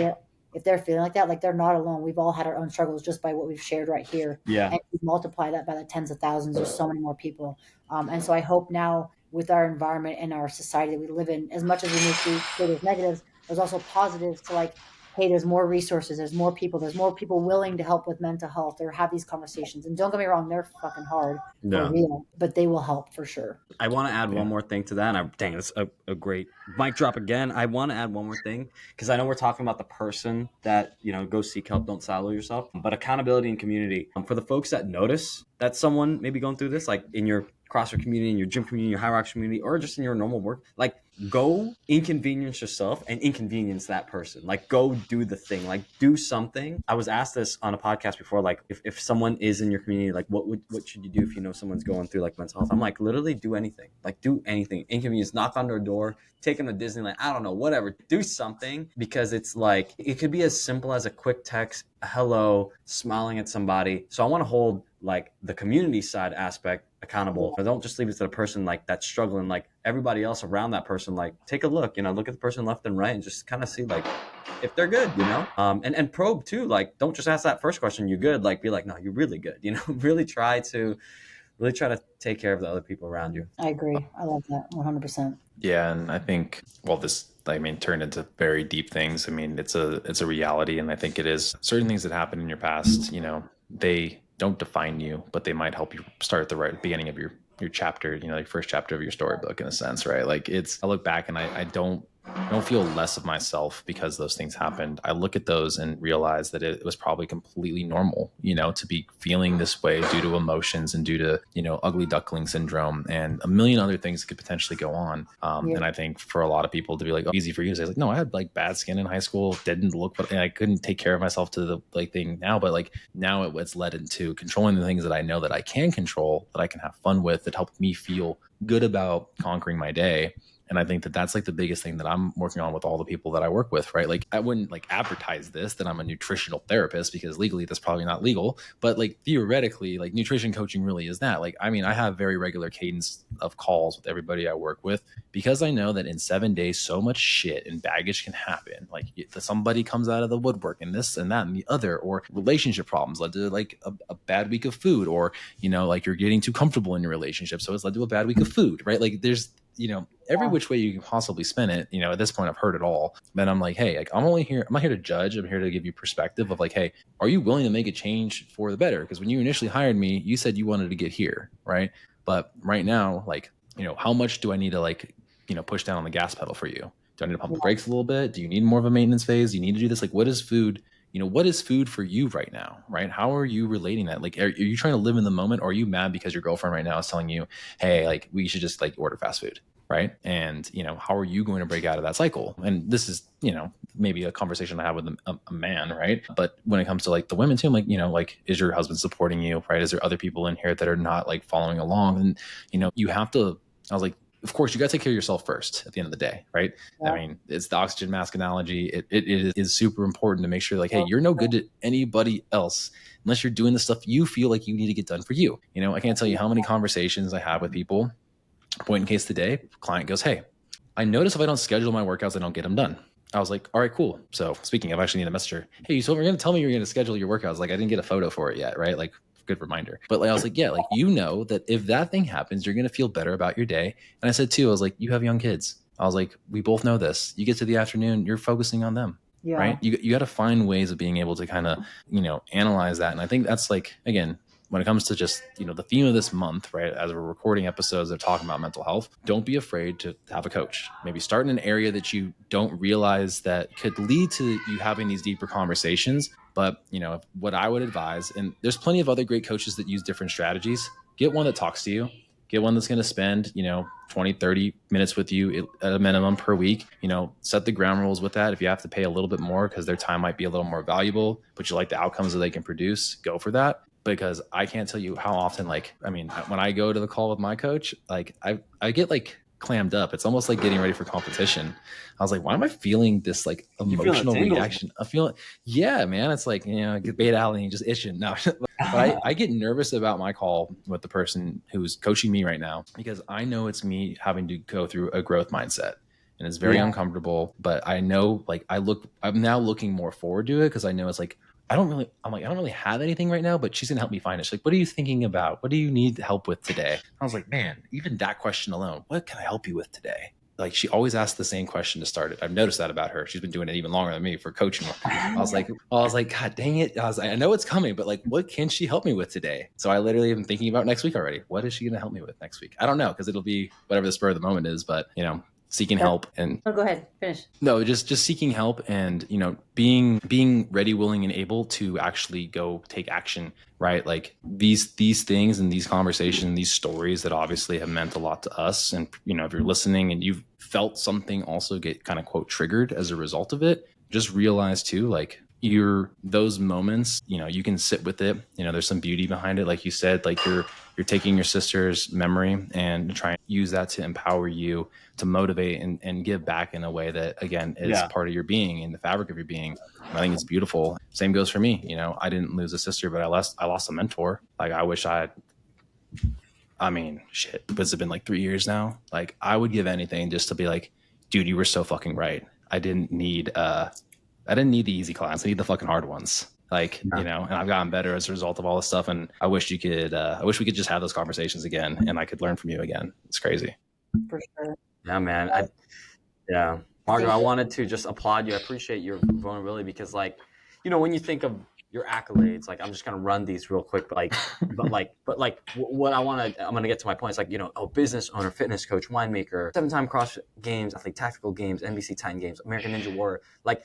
C: they're feeling like that, like they're not alone. We've all had our own struggles just by what we've shared right here.
B: Yeah.
C: And you multiply that by the tens of thousands. There's so many more people. And so I hope now with our environment and our society that we live in, as much as we need to say there's negatives, there's also positives to like, hey, there's more resources, there's more people willing to help with mental health or have these conversations. And don't get me wrong, they're fucking hard for real, but they will help for sure.
B: I want to add one more thing to that. And dang, it's a great mic drop again. I want to add one more thing because I know we're talking about the person that, go seek help, don't silo yourself, but accountability and community. For the folks that notice that someone may be going through this, like in your CrossFit community, in your gym community, your Hyrox community, or just in your normal work, like go inconvenience yourself and inconvenience that person. Like go do the thing, like do something. I was asked this on a podcast before, like if someone is in your community, like what should you do if you know someone's going through like mental health? I'm like, literally do anything, like do anything. Inconvenience, knock on their door, take them to Disneyland, I don't know, whatever, do something, because it's like, it could be as simple as a quick text, hello, smiling at somebody. So I want to hold like the community side aspect accountable. I don't just leave it to the person like that's struggling, like everybody else around that person, like take a look, look at the person left and right and just kind of see like if they're good, and probe too. Like don't just ask that first question, you good? Like be like, no, you're really good, really try to take care of the other people around you.
C: I agree. I love that 100%.
A: Yeah. And I think, this, turned into very deep things. It's a reality. And I think it is certain things that happen in your past, they don't define you, but they might help you start at the right beginning of your chapter, like first chapter of your storybook in a sense, right? Like I look back and I don't feel less of myself because those things happened. I look at those and realize that it was probably completely normal, to be feeling this way due to emotions and due to, ugly duckling syndrome and a million other things that could potentially go on. And I think for a lot of people to be like, easy for you to say like, no, I had like bad skin in high school, didn't look, but I couldn't take care of myself to the like thing now. But like now it's led into controlling the things that I know that I can control, that I can have fun with, that help me feel good about conquering my day. And I think that that's like the biggest thing that I'm working on with all the people that I work with, right? Like I wouldn't like advertise this, that I'm a nutritional therapist, because legally that's probably not legal, but like theoretically, like nutrition coaching really is that. Like, I have very regular cadence of calls with everybody I work with, because I know that in 7 days, so much shit and baggage can happen. Like somebody comes out of the woodwork and this and that and the other, or relationship problems led to like a bad week of food, or, like you're getting too comfortable in your relationship, so it's led to a bad week of food, right? Like there's, every which way you can possibly spin it, at this point I've heard it all. Then I'm like, hey, like I'm not here to judge. I'm here to give you perspective of like, hey, are you willing to make a change for the better? Because when you initially hired me, you said you wanted to get here, right? But right now, like, how much do I need to like, push down on the gas pedal for you? Do I need to pump the brakes a little bit? Do you need more of a maintenance phase? Do you need to do this? Like, what is food what is food for you right now, right? How are you relating that? Like, are you trying to live in the moment, or are you mad because your girlfriend right now is telling you, hey, like, we should just like order fast food, right? And, how are you going to break out of that cycle? And this is, maybe a conversation I have with a man, right? But when it comes to like the women too, I'm like, like, is your husband supporting you, right? Is there other people in here that are not like following along? And, you have to, I was like, of course, you got to take care of yourself first at the end of the day, right? Yeah. I mean, it's the oxygen mask analogy. It is super important to make sure like, hey, you're no good to anybody else unless you're doing the stuff you feel like you need to get done for you. I can't tell you how many conversations I have with people. Point in case today, client goes, hey, I notice if I don't schedule my workouts, I don't get them done. I was like, all right, cool. So speaking of, I actually need a message her. Hey, you told me you're going to tell me you're going to schedule your workouts. Like, I didn't get a photo for it yet, right? Like, good reminder. But like, I was like, yeah, like, that if that thing happens, you're going to feel better about your day. And I said too, I was like, you have young kids. I was like, we both know this. You get to the afternoon, you're focusing on them. Yeah. Right. You got to find ways of being able to kind of, analyze that. And I think that's like, again, when it comes to just, the theme of this month, right, as we're recording episodes that are talking about mental health, don't be afraid to have a coach. Maybe start in an area that you don't realize that could lead to you having these deeper conversations. But, what I would advise, and there's plenty of other great coaches that use different strategies, get one that talks to you. Get one that's going to spend, 20, 30 minutes with you at a minimum per week. Set the ground rules with that. If you have to pay a little bit more because their time might be a little more valuable, but you like the outcomes that they can produce, go for that. Because I can't tell you how often, when I go to the call with my coach, like I get like clammed up. It's almost like getting ready for competition. I was like, why am I feeling this like emotional reaction? I feel, yeah, man. It's like, get beta alanine just itching. No, but I get nervous about my call with the person who's coaching me right now, because I know it's me having to go through a growth mindset. And it's very uncomfortable, but I know, like, I'm now looking more forward to it, because I know it's like, I don't really have anything right now, but she's gonna help me find it. She's like, what are you thinking about? What do you need help with today? I was like, man, even that question alone, what can I help you with today? Like, she always asks the same question to start it. I've noticed that about her. She's been doing it even longer than me for coaching. I was like, God dang it. I know it's coming, but like, what can she help me with today? So I literally am thinking about next week already. What is she going to help me with next week? I don't know, because it'll be whatever the spur of the moment is, but seeking help. And
C: go ahead, finish.
A: No, just seeking help, and being ready, willing, and able to actually go take action, right? Like these things and these conversations, these stories that obviously have meant a lot to us. And if you're listening and you've felt something also get kind of quote triggered as a result of it, just realize too, like, those moments, you can sit with it. There's some beauty behind it. Like you said, like you're taking your sister's memory and trying to use that to empower you, to motivate and give back in a way that, again, is part of your being, in the fabric of your being. And I think it's beautiful. Same goes for me. I didn't lose a sister, but I lost a mentor. Like, I wish shit, it's been like 3 years now. Like, I would give anything just to be like, dude, you were so fucking right. I didn't need the easy clients. I need the fucking hard ones. Like, and I've gotten better as a result of all this stuff. And I wish we could just have those conversations again, and I could learn from you again. It's crazy.
C: For sure.
B: Yeah, man. Margaux, I wanted to just applaud you. I appreciate your vulnerability, because like, when you think of your accolades, like, I'm just going to run these real quick, but what I'm going to get to my point is like, business owner, fitness coach, winemaker, 7-time CrossFit Games, athlete, tactical games, NBC Titan Games, American Ninja Warrior. Like,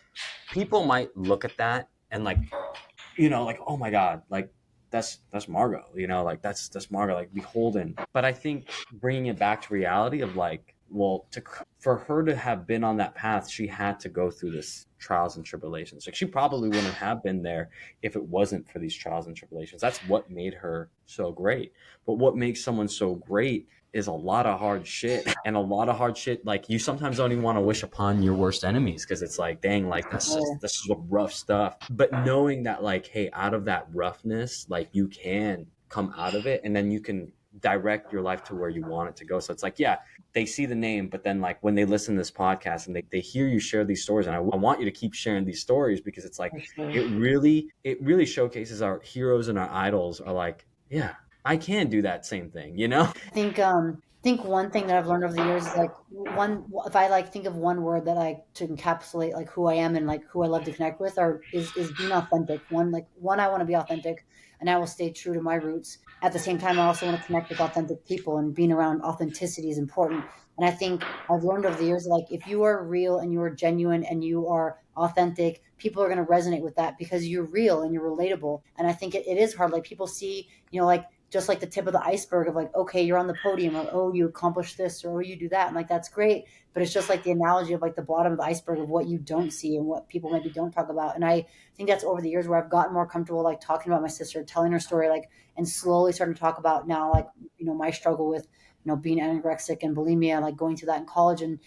B: people might look at that and like, like, oh my God, like that's Margaux, like that's Margaux, like beholden. But I think bringing it back to reality of like, well, for her to have been on that path, she had to go through this trials and tribulations. Like, she probably wouldn't have been there if it wasn't for these trials and tribulations. That's what made her so great. But what makes someone so great is a lot of hard shit, and a lot of hard shit. Like, you sometimes don't even want to wish upon your worst enemies, because it's like, dang, like this is rough stuff. But knowing that, like, hey, out of that roughness, like, you can come out of it, and then you can direct your life to where you want it to go. So it's like, yeah, they see the name, but then like when they listen to this podcast and they hear you share these stories, and I want you to keep sharing these stories, because it's like, it really showcases our heroes and our idols are like, yeah, I can do that same thing,
C: I think one thing that I've learned over the years is like, if I like think of one word that I to encapsulate like who I am and like who I love to connect with, is being authentic. One, I want to be authentic, and I will stay true to my roots. At the same time, I also want to connect with authentic people, and being around authenticity is important. And I think I've learned over the years, like, if you are real and you are genuine and you are authentic, people are going to resonate with that because you're real and you're relatable. And I think it is hard. Like people see, like just like the tip of the iceberg of like, okay, you're on the podium, or, oh, you accomplished this, or oh, you do that. And like, that's great. But it's just like the analogy of like the bottom of the iceberg of what you don't see and what people maybe don't talk about. And I think that's over the years where I've gotten more comfortable, like talking about my sister, telling her story, like, and slowly starting to talk about now, like, my struggle with, being anorexic and bulimia, like going through that in college and,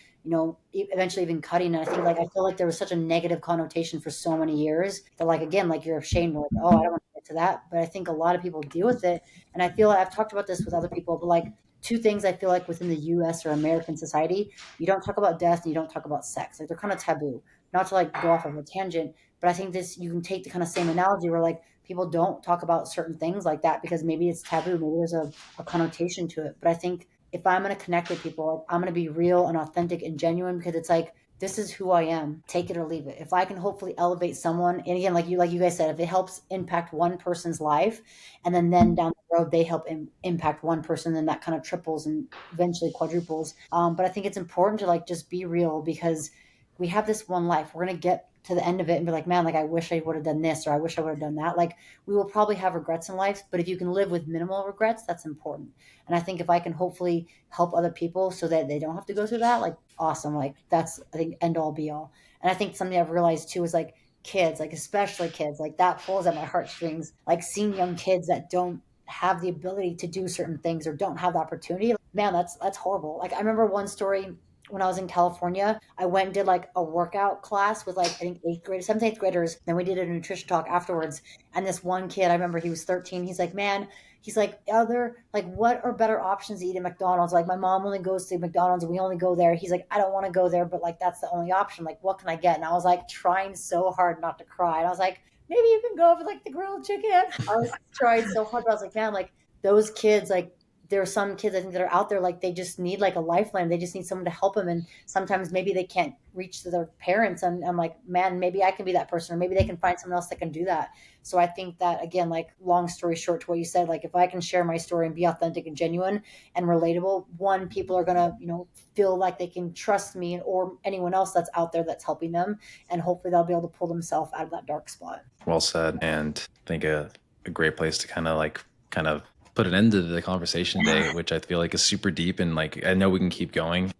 C: eventually even cutting. And I think like, I feel like there was such a negative connotation for so many years that like, again, like you're ashamed, like, oh, I don't want to get to that. But I think a lot of people deal with it. And I feel like I've talked about this with other people, but like two things I feel like within the US or American society, you don't talk about death and you don't talk about sex. Like they're kind of taboo, not to like go off of a tangent, but I think you can take the kind of same analogy where like people don't talk about certain things like that because maybe it's taboo, maybe there's a connotation to it. But I think if I'm going to connect with people, like, I'm going to be real and authentic and genuine because it's like, this is who I am. Take it or leave it. If I can hopefully elevate someone, and again, like you guys said, if it helps impact one person's life, and then down the road they help impact one person, then that kind of triples and eventually quadruples. But I think it's important to like just be real because we have this one life. We're gonna get to the end of it and be like, man, like I wish I would have done this or I wish I would have done that. Like we will probably have regrets in life, but if you can live with minimal regrets, that's important. And I think if I can hopefully help other people so that they don't have to go through that, like awesome. Like that's, I think, end all be all. And I think something I've realized too is like kids, like especially kids, like that pulls at my heartstrings, like seeing young kids that don't have the ability to do certain things or don't have the opportunity. Man, that's horrible. Like I remember one story when I was in California, I went and did like a workout class with like, I think 7th, 8th graders. Then we did a nutrition talk afterwards. And this one kid, I remember he was 13. He's like, man, he's like, what are better options to eat at McDonald's? Like my mom only goes to McDonald's and we only go there. He's like, I don't want to go there, but like, that's the only option. Like, what can I get? And I was like trying so hard not to cry. And I was like, maybe you can go for like the grilled chicken. I was trying so hard. But I was like, man, like those kids, like, there are some kids I think that are out there, like they just need like a lifeline. They just need someone to help them. And sometimes maybe they can't reach to their parents. And I'm like, man, maybe I can be that person, or maybe they can find someone else that can do that. So I think that, again, like long story short to what you said, like if I can share my story and be authentic and genuine and relatable, one, people are going to, feel like they can trust me or anyone else that's out there that's helping them. And hopefully they'll be able to pull themselves out of that dark spot.
A: Well said. And I think a great place to kind of put an end to the conversation today, which I feel like is super deep. And like, I know we can keep going,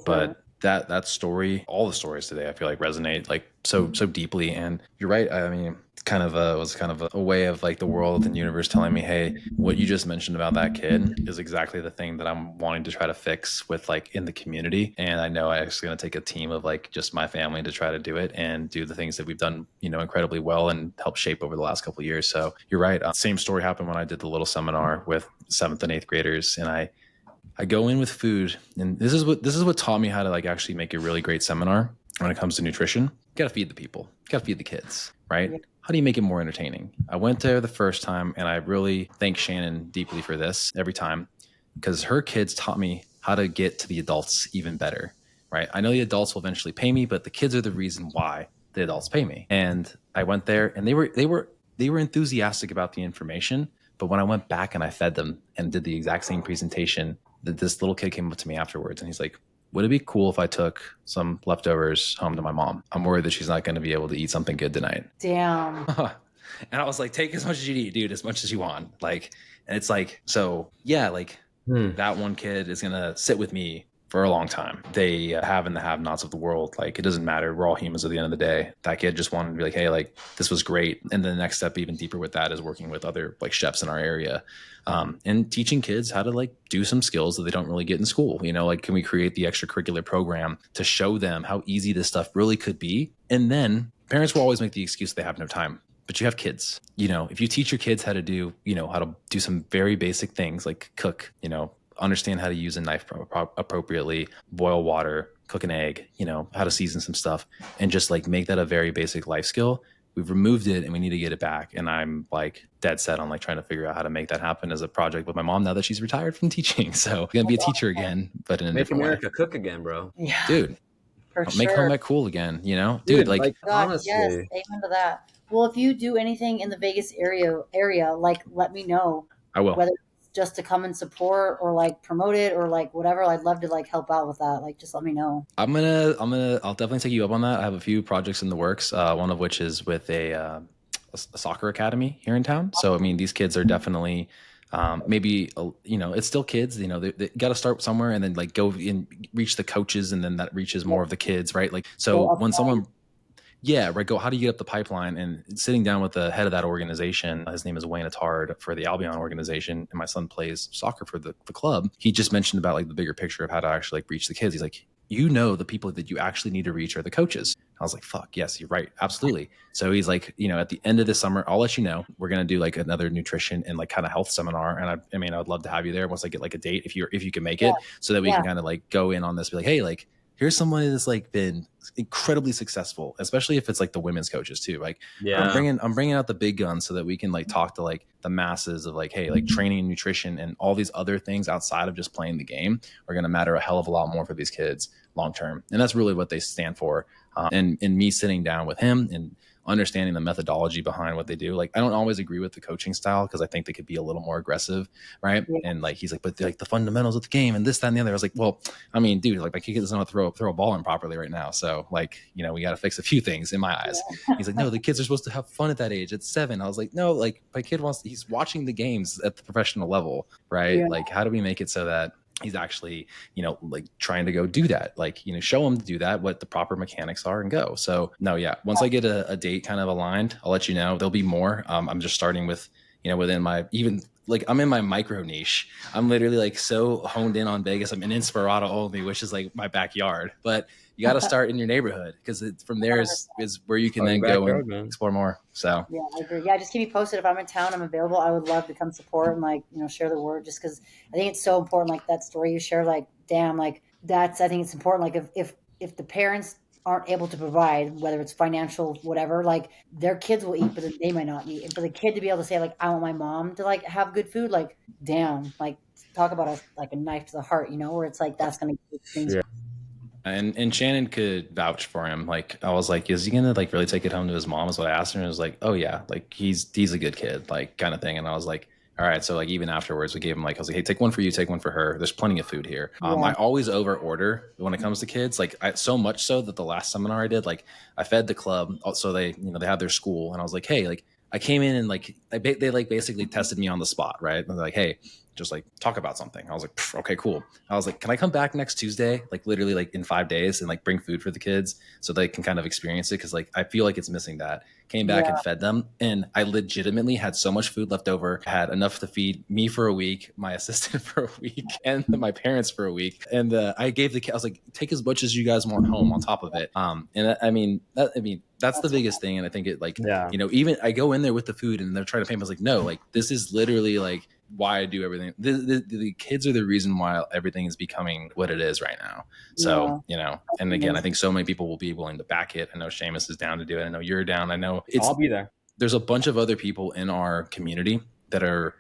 A: but that story, all the stories today, I feel like resonate like so deeply. And you're right. I mean, it was kind of a way of like the world and universe telling me, hey, what you just mentioned about that kid is exactly the thing that I'm wanting to try to fix with like in the community. And I know I'm actually going to take a team of like just my family to try to do it and do the things that we've done, incredibly well and help shape over the last couple of years. So you're right. Same story happened when I did the little seminar with 7th and 8th graders. And I go in with food, and this is what taught me how to like actually make a really great seminar when it comes to nutrition. You got to feed the people, you got to feed the kids, right? Yeah. How do you make it more entertaining? I went there the first time, and I really thank Shannon deeply for this every time, because her kids taught me how to get to the adults even better, right? I know the adults will eventually pay me, but the kids are the reason why the adults pay me. And I went there, and they were enthusiastic about the information. But when I went back and I fed them and did the exact same presentation, this little kid came up to me afterwards and he's like, would it be cool if I took some leftovers home to my mom? I'm worried that she's not going to be able to eat something good tonight.
C: Damn.
A: And I was like, take as much as you need, dude, as much as you want. Like, and it's like, so yeah, like that one kid is going to sit with me for a long time. They have and the have-nots of the world. Like, it doesn't matter. We're all humans at the end of the day. That kid just wanted to be like, hey, like, this was great. And the next step, even deeper with that, is working with other like chefs in our area and teaching kids how to like do some skills that they don't really get in school. Like, can we create the extracurricular program to show them how easy this stuff really could be? And then parents will always make the excuse they have no time. But you have kids. If you teach your kids how to do, how to do some very basic things like cook, understand how to use a knife appropriately, boil water, cook an egg, how to season some stuff, and just like make that a very basic life skill. We've removed it and we need to get it back. And I'm like dead set on like trying to figure out how to make that happen as a project with my mom now that she's retired from teaching. So I'm going to be a teacher again, but in a different way.
B: Make America cook again, bro.
C: Yeah.
A: Dude, make home ec cool again, Dude, like
C: God, honestly. Yes, amen to that. Well, if you do anything in the Vegas area, like let me know.
A: I will.
C: Whether just to come and support or like promote it or like whatever, I'd love to like help out with that. Like, just let me know.
A: I'll definitely take you up on that. I have a few projects in the works. One of which is with a soccer academy here in town. So, I mean, these kids are definitely, maybe, it's still kids, they got to start somewhere and then like go and reach the coaches. And then that reaches more of the kids, right? Like, so when someone, yeah, right. How do you get up the pipeline? And sitting down with the head of that organization, his name is Wayne Attard for the Albion organization, and my son plays soccer for the club. He just mentioned about like the bigger picture of how to actually like reach the kids. He's like, the people that you actually need to reach are the coaches. I was like, fuck, yes, you're right. Absolutely. So he's like, at the end of this summer, I'll let you know. We're going to do like another nutrition and like kind of health seminar. And I mean, I would love to have you there once I get like a date, if you can make it, so that we can kind of like go in on this, be like, hey, like, here's someone that's like been incredibly successful, especially if it's like the women's coaches too. Like, I'm bringing out the big guns so that we can like talk to like the masses of like, hey, like training and nutrition and all these other things outside of just playing the game are going to matter a hell of a lot more for these kids long term. And that's really what they stand for. And me sitting down with him and understanding the methodology behind what they do. Like, I don't always agree with the coaching style because I think they could be a little more aggressive, right? Yeah. And like, he's like, but like the fundamentals of the game and this, that, and the other. I was like, well, I mean, dude, like my kid doesn't know how to throw a ball in properly right now. So like, we got to fix a few things in my eyes. Yeah. He's like, no, the kids are supposed to have fun at that age. At 7. I was like, no, like my kid he's watching the games at the professional level, right? Yeah. Like, how do we make it so that he's actually, like trying to go do that, like, show him to do that, what the proper mechanics are and go. So no, yeah. Once I get a date kind of aligned, I'll let you know. There'll be more. I'm just starting with, within my, even like I'm in my micro niche. I'm literally like so honed in on Vegas. I'm in Inspirato only, which is like my backyard, but you got to start in your neighborhood because from there is where you can then go and explore more. So
C: yeah, I agree. Yeah, just keep me posted. If I'm in town, I'm available. I would love to come support and like, share the word, just because I think it's so important. Like that story you share, like, damn, like I think it's important. Like if the parents aren't able to provide, whether it's financial, whatever, like their kids will eat, but they might not eat. And for the kid to be able to say like, I want my mom to like have good food, like, damn, like talk about a knife to the heart, where it's like, that's going to keep things.
A: Yeah. And Shannon could vouch for him. Like, I was like, is he gonna like really take it home to his mom? Is what I asked her. And it was like, oh yeah, like he's a good kid, like kind of thing. And I was like, all right. So like even afterwards, we gave him like, I was like, hey, take one for you, take one for her. There's plenty of food here. Yeah. I always over order when it comes to kids. Like so much so that the last seminar I did, like I fed the club, so they they have their school, and I was like, hey, like I came in and like they like basically tested me on the spot, right? And they're like, hey, just like talk about something. I was like, okay, cool. I was like, can I come back next Tuesday, like literally like in 5 days, and like bring food for the kids so they can kind of experience it? Because like I feel like it's missing that. Came back and fed them, and I legitimately had so much food left over, had enough to feed me for a week, my assistant for a week, and my parents for a week. And I gave I was like, take as much as you guys want home on top of it. And I mean that's the biggest thing. And I think it like, even I go in there with the food and they're trying to pay me. I was like, no, like this is literally like why I do everything. The kids are the reason why everything is becoming what it is right now. So, and again, I think so many people will be willing to back it. I know Seamus is down to do it. I know you're down. I know
B: I'll be there.
A: There's a bunch of other people in our community that are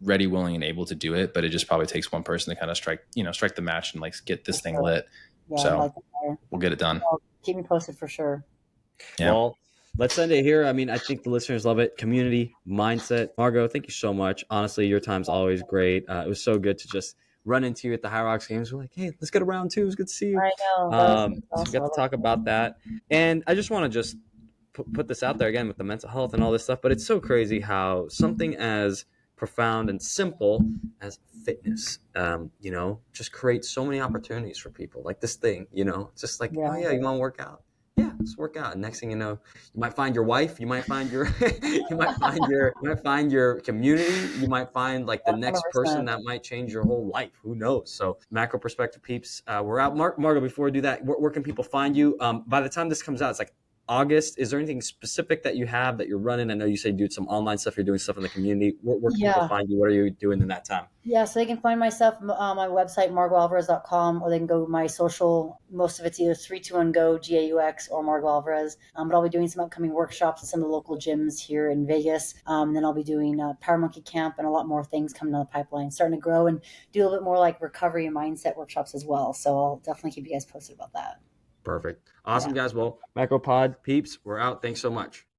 A: ready, willing, and able to do it, but it just probably takes one person to kind of strike the match and like get this thing lit. Yeah, so we'll get it done.
C: Keep me posted for sure.
B: Yeah. Well, let's end it here. I mean, I think the listeners love it. Community, mindset. Margaux, thank you so much. Honestly, your time's always great. It was so good to just run into you at the Hyrox Games. We're like, hey, let's get a round 2. It was good to see you.
C: I know.
B: So we got to talk about that. And I just want to just put this out there again with the mental health and all this stuff. But it's so crazy how something as profound and simple as fitness, just creates so many opportunities for people. Like this thing, it's just like, oh yeah, you want to work out? Yeah, just work out. And next thing you know, you might find your wife, you might find your you might find your community, you might find like the next 100%. Person that might change your whole life. Who knows? So macro perspective peeps, we're out. Margaux, before we do that, where can people find you? By the time this comes out, it's like August. Is there anything specific that you have that you're running? I know you say you do some online stuff, you're doing stuff in the community. Where can people find you? What are you doing in that time?
C: Yeah, so they can find myself on my website, margauxalvarez.com, or they can go my social. Most of it's either 321go, GAUX, or Margaux Alvarez. But I'll be doing some upcoming workshops at some of the local gyms here in Vegas. Then I'll be doing Power Monkey Camp and a lot more things coming down the pipeline, starting to grow and do a little bit more like recovery and mindset workshops as well. So I'll definitely keep you guys posted about that.
B: Perfect. Awesome, guys. Well, Macro Pod peeps, we're out. Thanks so much.